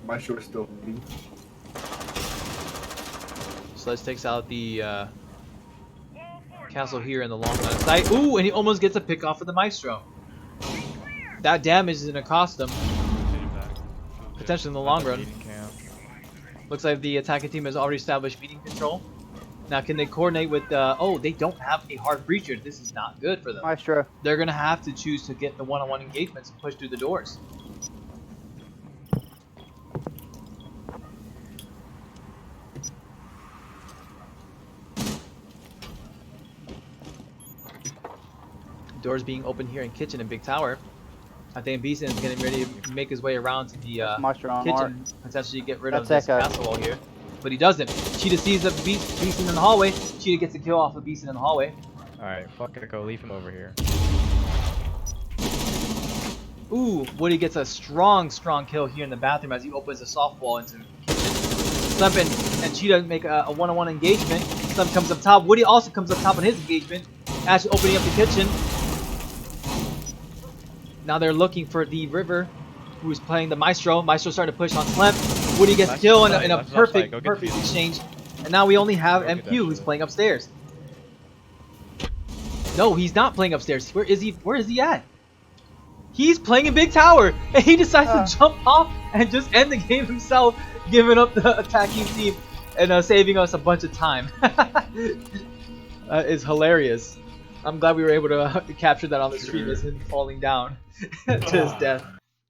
My short still moving. Sledge takes out the castle here in the long line of sight. Ooh, and he almost gets a pick off of the Maestro. That damage is gonna cost him. Potentially in the long run. Looks like the attacking team has already established meeting control. Now, can they coordinate with? Oh, they don't have a hard breacher. This is not good for them. Maestro. They're gonna have to choose to get the one-on-one engagements and push through the doors. Doors being open here in kitchen and big tower. I think Beeson is getting ready to make his way around to the kitchen, potentially get rid of this castle wall here. But he doesn't. Cheetah sees the Beeson in the hallway. Cheetah gets a kill off of Beeson in the hallway. Alright, fuck it, go leave him over here. Ooh, Woody gets a strong kill here in the bathroom as he opens a soft wall into the kitchen. Slump and Cheetah make a one-on-one engagement. Slump comes up top. Woody also comes up top in his engagement. Ash opening up the kitchen. Now they're looking for the River, who's playing the Maestro. Maestro starting to push on Slump. Woody gets killed in a perfect exchange. And now we only have MQ, who's playing upstairs. No, he's not playing upstairs. Where is he? Where is he at? He's playing in big tower, and he decides to jump off and just end the game himself, giving up the attacking team and saving us a bunch of time. It's hilarious. I'm glad we were able to capture that on the stream as him falling down to his death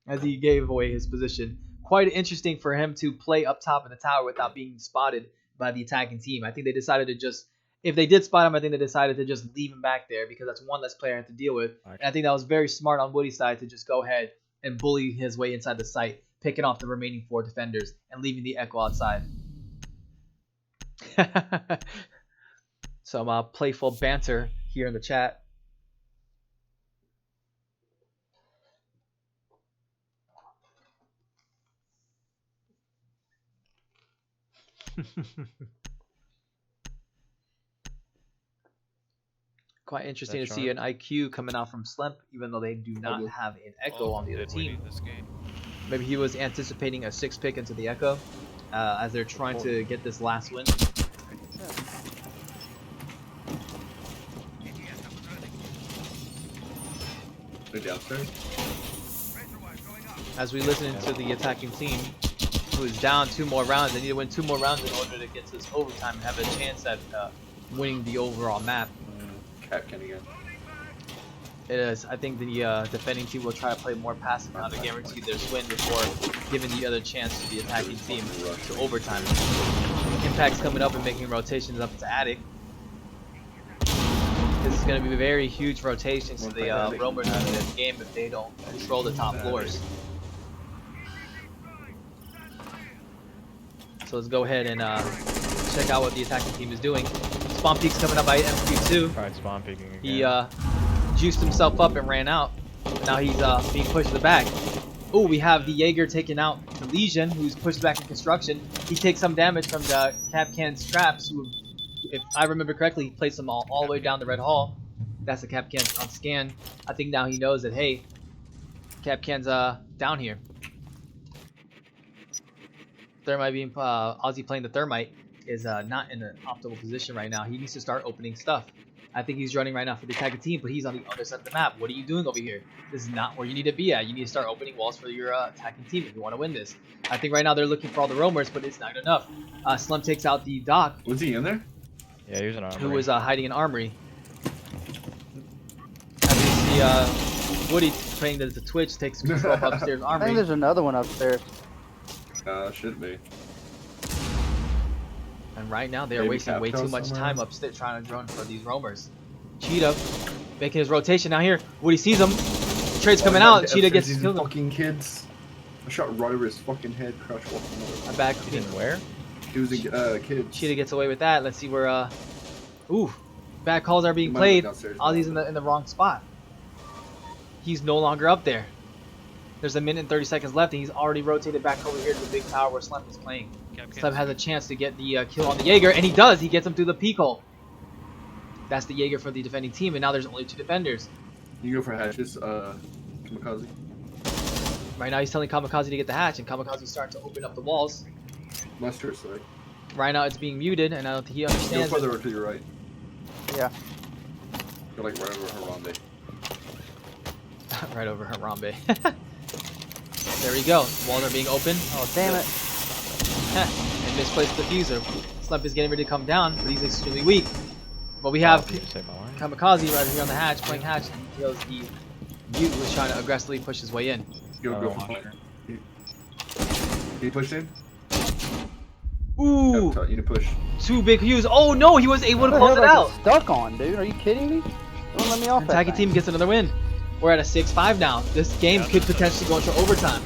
as he gave away his position. Quite interesting for him to play up top in the tower without being spotted by the attacking team. I think they decided to just, if they did spot him, I think they decided to just leave him back there because that's one less player I have to deal with. And I think that was very smart on Woody's side to just go ahead and bully his way inside the site, picking off the remaining 4 defenders and leaving the Echo outside. Some playful banter here in the chat. Quite interesting to see an IQ coming out from Slemp, even though they do not have an Echo on the other team. Maybe he was anticipating a 6 pick into the Echo as they're trying to get this last win. As we listen to the attacking team, who is down 2 more rounds, they need to win 2 more rounds in order to get to this overtime and have a chance at winning the overall map. Again. It is. I think the defending team will try to play more passive now to guarantee their win before giving the other chance to the attacking team to overtime. Impact's coming up and making rotations up to Attic. This is going to be very huge rotations to the roamers in this game if they don't control the top floors. So let's go ahead and check out what the attacking team is doing. Spawn peek's coming up by MQ2. Tried spawn peeking again. He juiced himself up and ran out. Now he's being pushed to the back. Oh, we have the Jaeger taking out the Legion, who's pushed back in construction. He takes some damage from the Capcan's traps, who, if I remember correctly, he placed them all the way down the red hall. That's the Capcan on scan. I think now he knows that, hey, Capcan's down here. Thermite being Aussie playing the Thermite is not in an optimal position right now. He needs to start opening stuff. I think he's running right now for the attacking team, but he's on the other side of the map. What are you doing over here? This is not where you need to be at. You need to start opening walls for your attacking team if you want to win this. I think right now they're looking for all the roamers, but it's not enough. Slum takes out the Doc. Was he in there? Yeah, he was in armory. Who was hiding in armory. As we see Woody playing the Twitch takes control of upstairs armory. I think there's another one upstairs. Should be. And right now they're wasting way too much time upstairs trying to drone for these roamers. Cheetah making his rotation now here. Woody sees him. Trade's coming out. Cheetah gets killed. Fucking kids. I shot right over his fucking head. Crash I'm back. He didn't where? He was a kid. Cheetah gets away with that. Let's see where ooh, bad calls are being played. Ozzy's in the wrong spot. He's no longer up there. There's a minute and 30 seconds left, and he's already rotated back over here to the big tower where Slump is playing. Slump has a chance to get the kill on the Jaeger, and he does. He gets him through the peak hole. That's the Jaeger for the defending team, and now there's only 2 defenders. You go for hatches, Kamikaze. Right now he's telling Kamikaze to get the hatch, and Kamikaze's starting to open up the walls. Mustard, sorry. Right now it's being muted, and I don't think he Go understands further it. to your right. Yeah. Go like right over Harambe. Right over Harambe. There we go. Walls are being opened. Oh, damn it. And misplaced the diffuser. Slump is getting ready to come down, but he's extremely weak. But we have Kamikaze right here on the hatch, playing hatch, and he feels the mute was trying to aggressively push his way in. Go for fire. He pushed in? Ooh! You to push. 2 big Qs. Oh no, he was able to close it out. Stuck on, dude. Are you kidding me? Don't let me off that Attacking team gets another win. We're at a 6-5 now. This game could potentially go into overtime.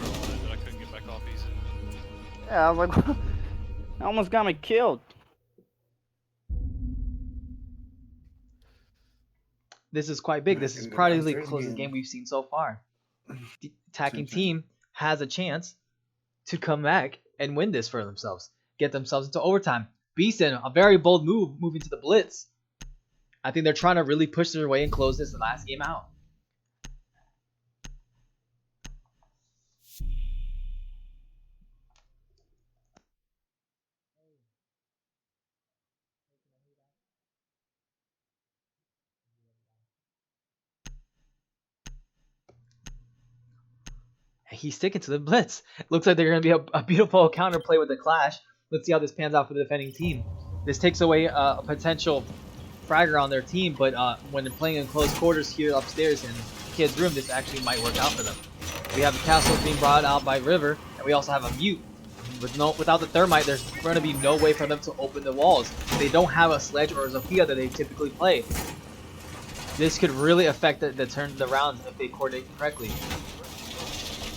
I couldn't get back off easy. Yeah, I was like, almost got me killed. This is quite big. This is probably the closest game we've seen so far. The attacking team has a chance to come back and win this for themselves. Get themselves into overtime. Beeson, a very bold move, moving to the blitz. I think they're trying to really push their way and close this last game out. He's sticking to the blitz. Looks like they're going to be a beautiful counterplay with the clash. Let's see how this pans out for the defending team. This takes away a potential fragger on their team, but when they're playing in close quarters here upstairs in kids' room, this actually might work out for them. We have the castle being brought out by River, and we also have a mute. Without the thermite, there's going to be no way for them to open the walls. They don't have a sledge or a Zofia that they typically play. This could really affect the rounds if they coordinate correctly.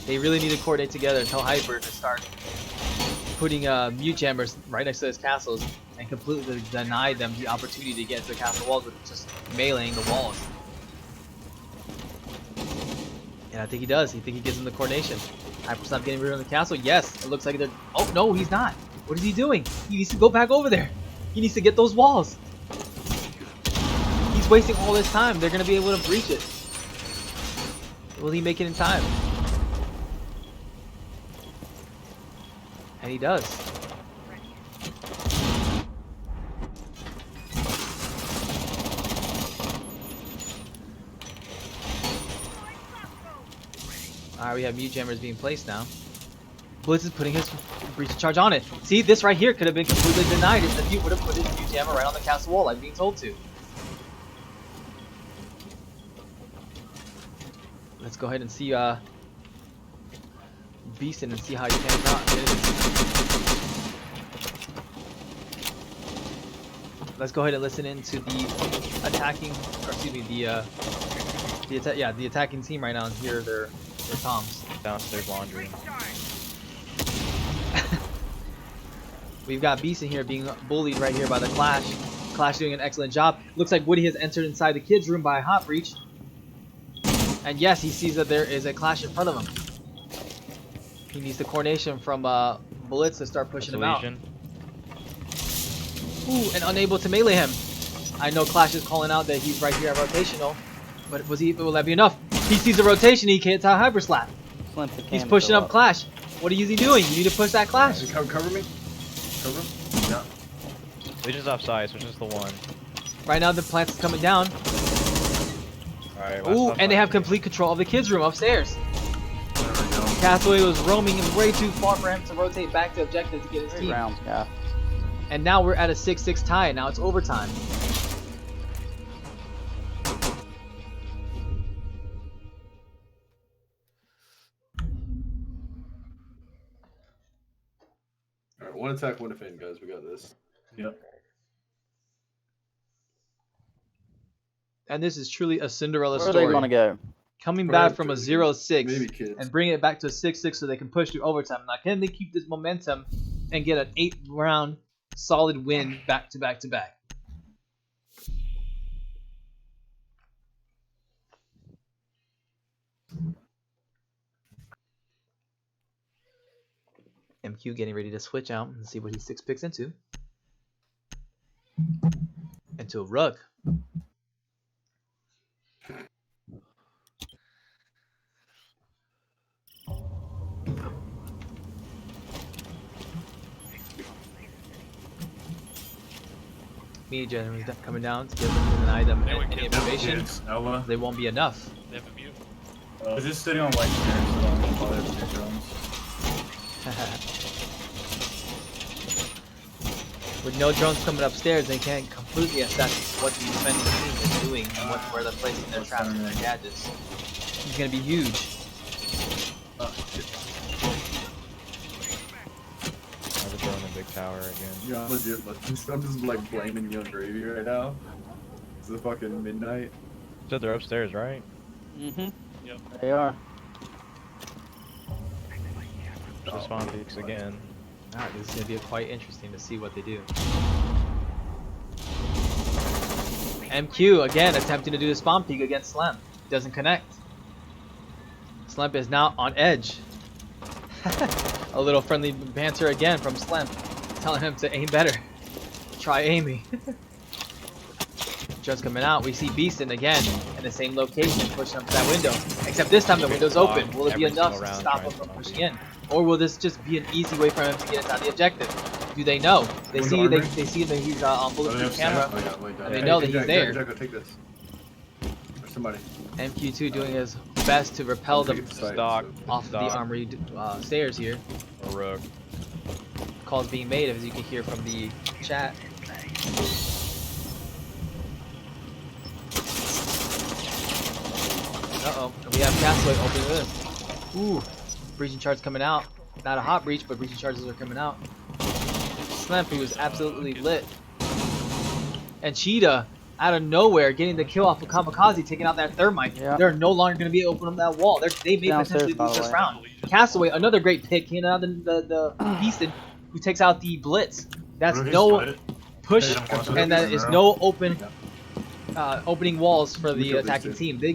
They really need to coordinate together and tell Hyper to start putting mute jammers right next to his castles and completely deny them the opportunity to get into the castle walls with just meleeing the walls. And I think he does. I think he gives them the coordination. Hyper's not getting rid of the castle. Yes, it looks like they're... Oh, no, he's not. What is he doing? He needs to go back over there. He needs to get those walls. He's wasting all this time. They're going to be able to breach it. Will he make it in time? And he does. Alright, we have mute jammers being placed now. Blitz is putting his breach charge on it. See, this right here could have been completely denied if the mute would have put his mute jammer right on the castle wall like being told to. Let's go ahead and see Beeson and see how he pans out. Let's go ahead and listen into the attacking, or excuse me, the attacking team right now and hear their comms. Downstairs laundry. We've got Beeson here being bullied right here by the Clash. Clash doing an excellent job. Looks like Woody has entered inside the kids' room by a hot breach. And yes, he sees that there is a Clash in front of him. He needs the coordination from Blitz to start pushing him out. Ooh, and unable to melee him. I know Clash is calling out that he's right here at rotational, but will that be enough? He sees the rotation, he can't tell Hyper Slap. He's pushing up Clash. What is he doing? You need to push that Clash. Cover me. Cover him. No. Legion's offside, so it's just the one. Right now the plants is coming down. Alright, ooh, and they have complete control of the kids' room upstairs. Castaway was roaming and way too far for him to rotate back to objective to get his team. Rounds, yeah. And now we're at a 6-6 tie. Now it's overtime. Alright, one attack, one defend, guys. We got this. Yep. And this is truly a Cinderella Where story. are they going to go? Coming back from a 0-6 and bring it back to a 6-6 so they can push to overtime. Now, can they keep this momentum and get an 8-round solid win back to back to back? MQ getting ready to switch out and see what he 6 picks into. Into a rug. Mini generators coming down to give them to deny them They would any kill them. information. Yes, Ella. They won't be enough. They have a mute. They're just sitting on white stairs, so don't bother with their drones. With no drones coming upstairs, they can't completely assess what the defending team is doing and where they're placing their traps and their gadgets. It's gonna be huge. Oh, shit. I have a drone in big tower again. Yeah, I'm legit. I'm just like blaming you on Gravy right now. It's the fucking midnight. So they're upstairs, right? Mm-hmm. Yep. They are. Just spawn peaks again. Alright, this is gonna be quite interesting to see what they do. MQ again attempting to do the spawn peek against Slem. Doesn't connect. Slem is now on edge. A little friendly banter again from Slem, telling him to aim better. Try aiming. Just coming out, we see Beastin again in the same location, pushing up to that window. Except this time the window's open. Will it be enough to stop him from pushing in? Or will this just be an easy way for him to get inside the objective? Do they know? They see that he's on bulletproof camera, and they know that he's there. Jack, take this. Or somebody. MQ2 doing his best to repel them Stock. off the armory stairs here. A rook. Calls being made, as you can hear from the chat. Uh-oh, we have Castaway opening this. Ooh, breaching charge coming out. Not a hot breach, but breaching charges are coming out. Slem, who is absolutely lit. And Cheetah, out of nowhere, getting the kill off of Kamikaze, taking out that thermite. Yeah. They're no longer going to be opening up that wall. They may Downstairs, potentially by lose the this way. round. Castaway, another great pick, came out the Beastin, who takes out the Blitz. That's no push, and that is no open opening walls for the attacking team. They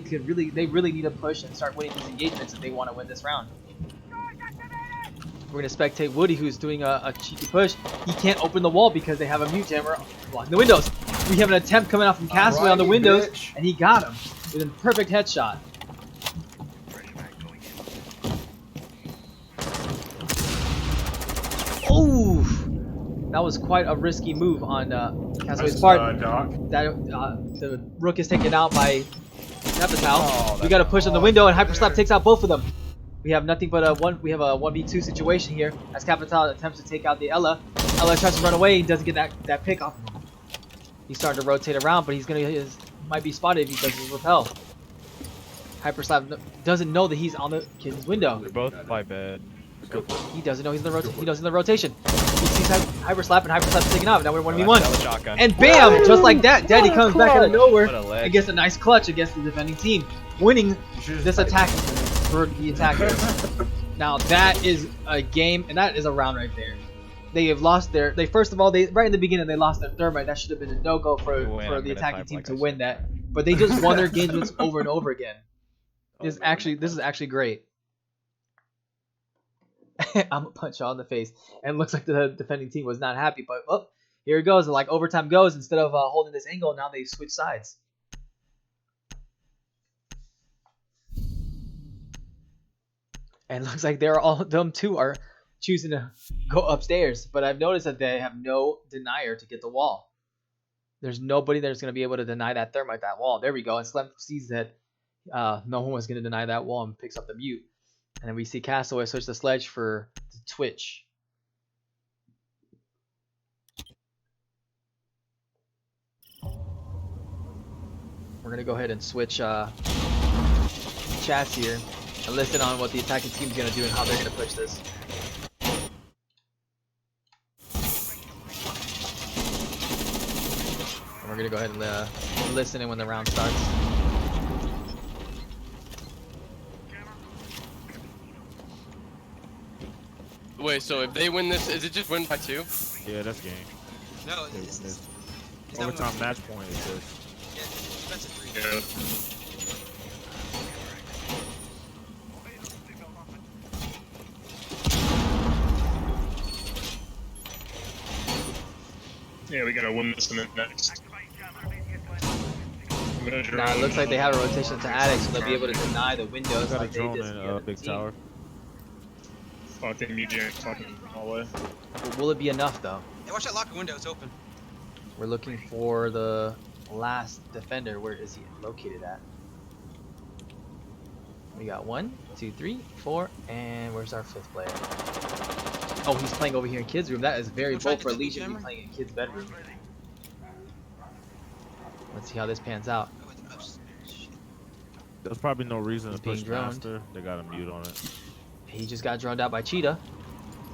really need to push and start winning these engagements if they want to win this round. We're gonna spectate Woody, who's doing a cheeky push. He can't open the wall because they have a mute jammer blocking the windows. We have an attempt coming out from Castaway on the windows, and he got him with a perfect headshot. Oh, that was quite a risky move on Castaway's part. The Rook is taken out by Capital. We got to push on the window, and Hyperslap takes out both of them. We have nothing but a 1v2 situation here as Capital attempts to take out the Ella. Ella tries to run away, he doesn't get that pick off of him. He's starting to rotate around, but might be spotted if he does his repel. Hyperslap doesn't know that he's on his window. They're both by bed. He doesn't know he's in the rotation. He sees Hyperslap, and Hyperslap's taking off. Now we're 1v1. And bam! Just like that, Daddy comes back out of nowhere and gets a nice clutch against the defending team, winning this attack for the attackers. Now that is a game, and that is a round right there. They have lost their. First of all, right in the beginning, they lost their thermite. That should have been a no-go for the attacking team to win that. But they just won their engagements over and over again. This is actually great. I'm gonna punch y'all in the face, and it looks like the defending team was not happy. But oh, here it goes. Like overtime goes. Instead of holding this angle, now they switch sides. And it looks like them two are choosing to go upstairs. But I've noticed that they have no denier to get the wall. There's nobody that's going to be able to deny that thermite, that wall. There we go. And Slem sees that no one was going to deny that wall and picks up the mute. And then we see Castaway switch the sledge for the Twitch. We're going to go ahead and switch chats here and listen on what the attacking team is going to do and how they're going to push this. And we're going to go ahead and listen in when the round starts. Wait, so if they win this, is it just win by 2? Yeah, that's game. No, It's it's overtime match point. It says. That's a 3. Yeah, we gotta win this and then next. Now it looks like they have a rotation to Attic, so they'll be able to deny the windows Got a like they drone did in to the other big team. tower. Fucking UJ fucking hallway. Will it be enough though? Hey, watch that locker window, it's open. We're looking for the last defender. Where is he located at? We got 1, 2, 3, 4, and where's our 5th player? Oh, he's playing over here in kids' room. That is very bold for a Legion to be playing in kids' bedroom. Let's see how this pans out. There's probably no reason He's to push being droned. faster. They got a mute on it. He just got droned out by Cheetah.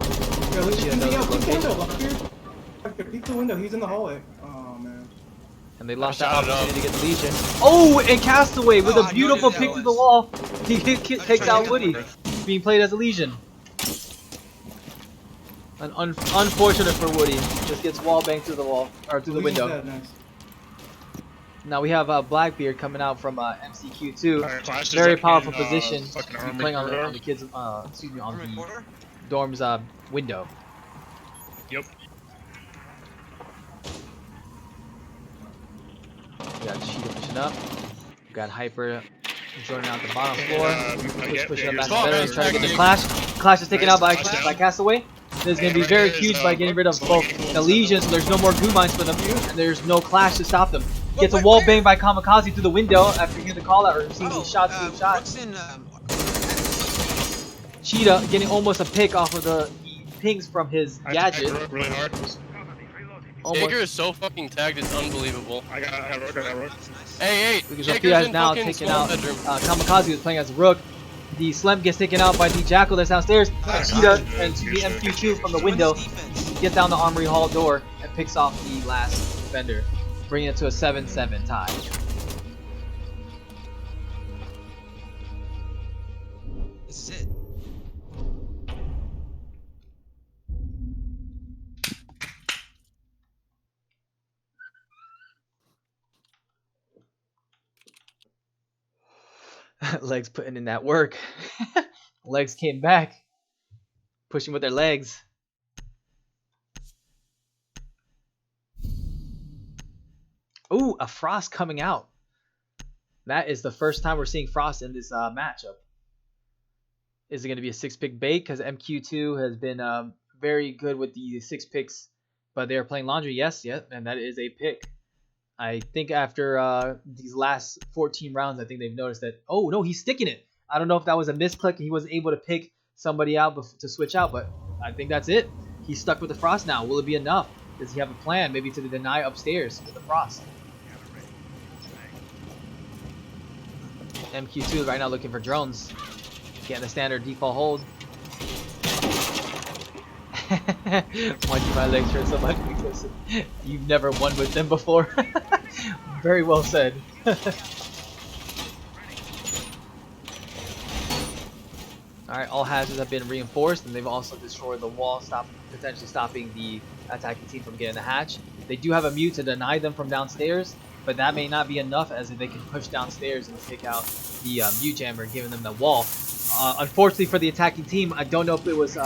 Yo, he's Cheetah peeking knows out. the Peek the window, location. Lockbeard. Peek the window. He's in the hallway. Oh, man. And they lost that shot it opportunity up. to get the Legion. Oh, and Castaway with Oh, a I knew beautiful that pick was. through the wall. He takes trying out to Woody. get Being played as a Legion. An unfortunate for Woody. Just gets wall banged through the wall, or through the Legi's window. dead, nice. Now we have Blackbeard coming out from MCQ2. Alright, Clash is Very like powerful in, position. fucking To be armory playing on corridor. the kids, excuse me, on Armory the corridor? dorm's window. Yep. We got Cheetah pushing up. We got Hyper joining out the bottom floor. Pushing up back to better. He's trying to get the Clash. Clash is taken out by Castaway. This is going to be very huge by getting rid of both the Legion, so there's no more goo mines for them, and there's no Clash to stop them. Gets a wall bang by Kamikaze through the window after hearing the call out or seeing these shots being shot. Cheetah getting almost a pick off of the pings from his gadget. I really hard. Almost. Jaeger is so fucking tagged, it's unbelievable. I got Rook. Hey, Because Jaeger's Sophia has in now fucking taken small out bedroom. Kamikaze was playing as a Rook. The Slem gets taken out by the Jackal that's downstairs. Cheetah and to the MQ2 from the window gets down the Armory Hall door and picks off the last defender, bringing it to a 7-7 tie. This is it. Legs putting in that work. Legs came back, pushing with their legs. Ooh, a Frost coming out. That is the first time we're seeing Frost in this matchup. Is it going to be a 6-pick bait? Because MQ2 has been very good with the 6 picks, but they're playing Laundry. Yes, and that is a pick. I think after these last 14 rounds, I think they've noticed that, oh no, he's sticking it. I don't know if that was a misclick and he wasn't able to pick somebody out to switch out, but I think that's it. He's stuck with the Frost now. Will it be enough? Does he have a plan maybe to deny upstairs with the Frost? MQ2 right now looking for drones. Getting the standard default hold. Why do you my legs hurt so much? Because you've never won with them before. Very well said. Alright, all hazards have been reinforced, and they've also destroyed the wall, potentially stopping the attacking team from getting the hatch. They do have a mute to deny them from downstairs, but that may not be enough, as they can push downstairs and take out the mute jammer, giving them the wall. Unfortunately for the attacking team, I don't know if it was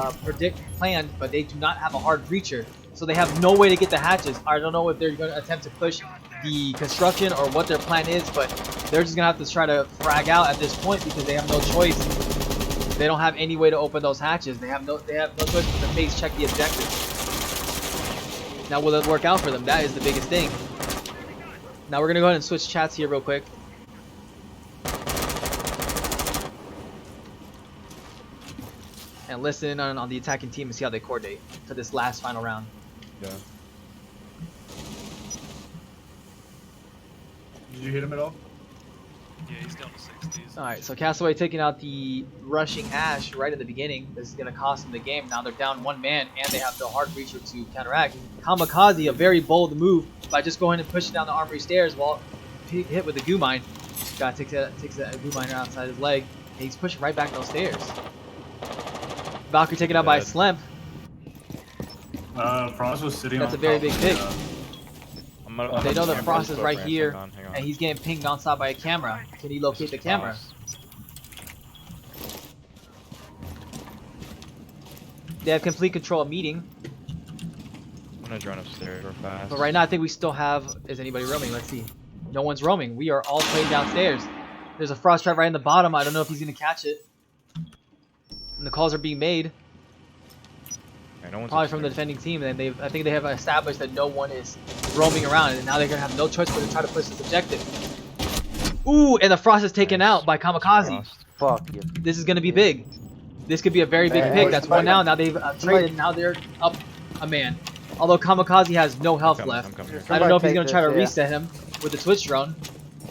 planned, but they do not have a hard breacher, so they have no way to get the hatches. I don't know if they're going to attempt to push the construction or what their plan is, but they're just going to have to try to frag out at this point because they have no choice. They don't have any way to open those hatches. They have no choice but to face check the objective. Now, will it work out for them? That is the biggest thing. Now we're going to go ahead and switch chats here real quick. And listen in on the attacking team and see how they coordinate for this last final round. Yeah. Did you hit him at all? Yeah, he's down to 60s. Alright, so Castaway taking out the rushing Ash right at the beginning. This is going to cost them the game. Now they're down 1 man, and they have the hard breacher to counteract. Kamikaze, a very bold move by just going and pushing down the armory stairs while hit with the goo mine. Guy takes that goo miner outside his leg, and he's pushing right back those stairs. Valkyrie taken out by a Slemp. Frost was sitting That's on a very top big of pick. They know that Frost is right here, Hang on. and he's getting pinged nonstop by a camera. Can he locate the camera? They have complete control of meeting. I'm gonna drone upstairs real fast. But right now, I think we still have... Is anybody roaming? Let's see. No one's roaming. We are all playing downstairs. There's a Frost trap right in the bottom. I don't know if he's going to catch it. And the calls are being made. Okay, no one's Probably from the upstairs. defending team. And I think they have established that no one is roaming around, and now they're gonna have no choice but to try to push this objective. Ooh, and the Frost is taken out by Kamikaze. Fuck you. This is gonna be big. This could be a very big pick. That's one now. Now they've traded. Now they're up a man. Although Kamikaze has no health left. I don't know if he's gonna try to reset him with the Twitch drone.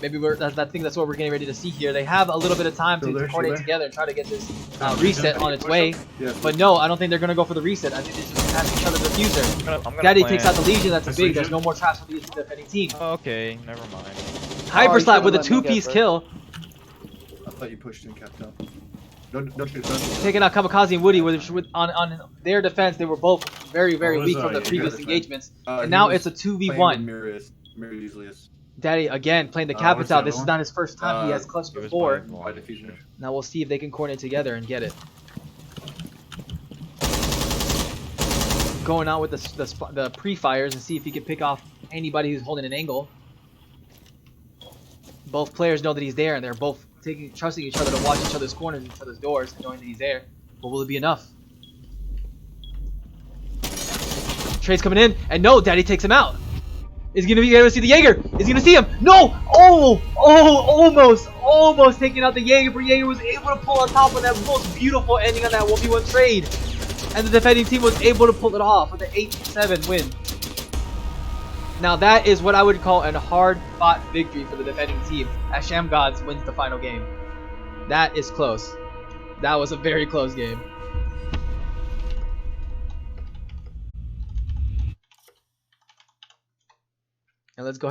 Maybe I think that's what we're getting ready to see here. They have a little bit of time to coordinate together and try to get this reset on its way. But no, I don't think they're gonna go for the reset. I think they just pass each other the diffuser. Daddy takes out the Legion. That's big. There's no more traps for the defending team. Okay, never mind. Hyperslap with a 2-piece kill. I thought you pushed him, Captain. Don't shoot. Taking out Kamikaze and Woody, which on their defense, they were both very weak from the previous engagements. And now it's a 2v1. Daddy again playing the Capital. This is not his first time. He has clutched before. Now we'll see if they can coordinate together and get it. Going out with the pre-fires and see if he can pick off anybody who's holding an angle. Both players know that he's there, and they're both trusting each other to watch each other's corners and each other's doors, knowing that he's there. But will it be enough? Trade's coming in, and no, Daddy takes him out. Is he gonna be able to see the Jaeger? Is he gonna see him? No! Oh, almost taking out the Jaeger, but Jaeger was able to pull on top of that most beautiful ending on that 1v1 trade. And the defending team was able to pull it off with an 8-7 win. Now that is what I would call a hard-fought victory for the defending team as Sham Gods wins the final game. That is close. That was a very close game. And let's go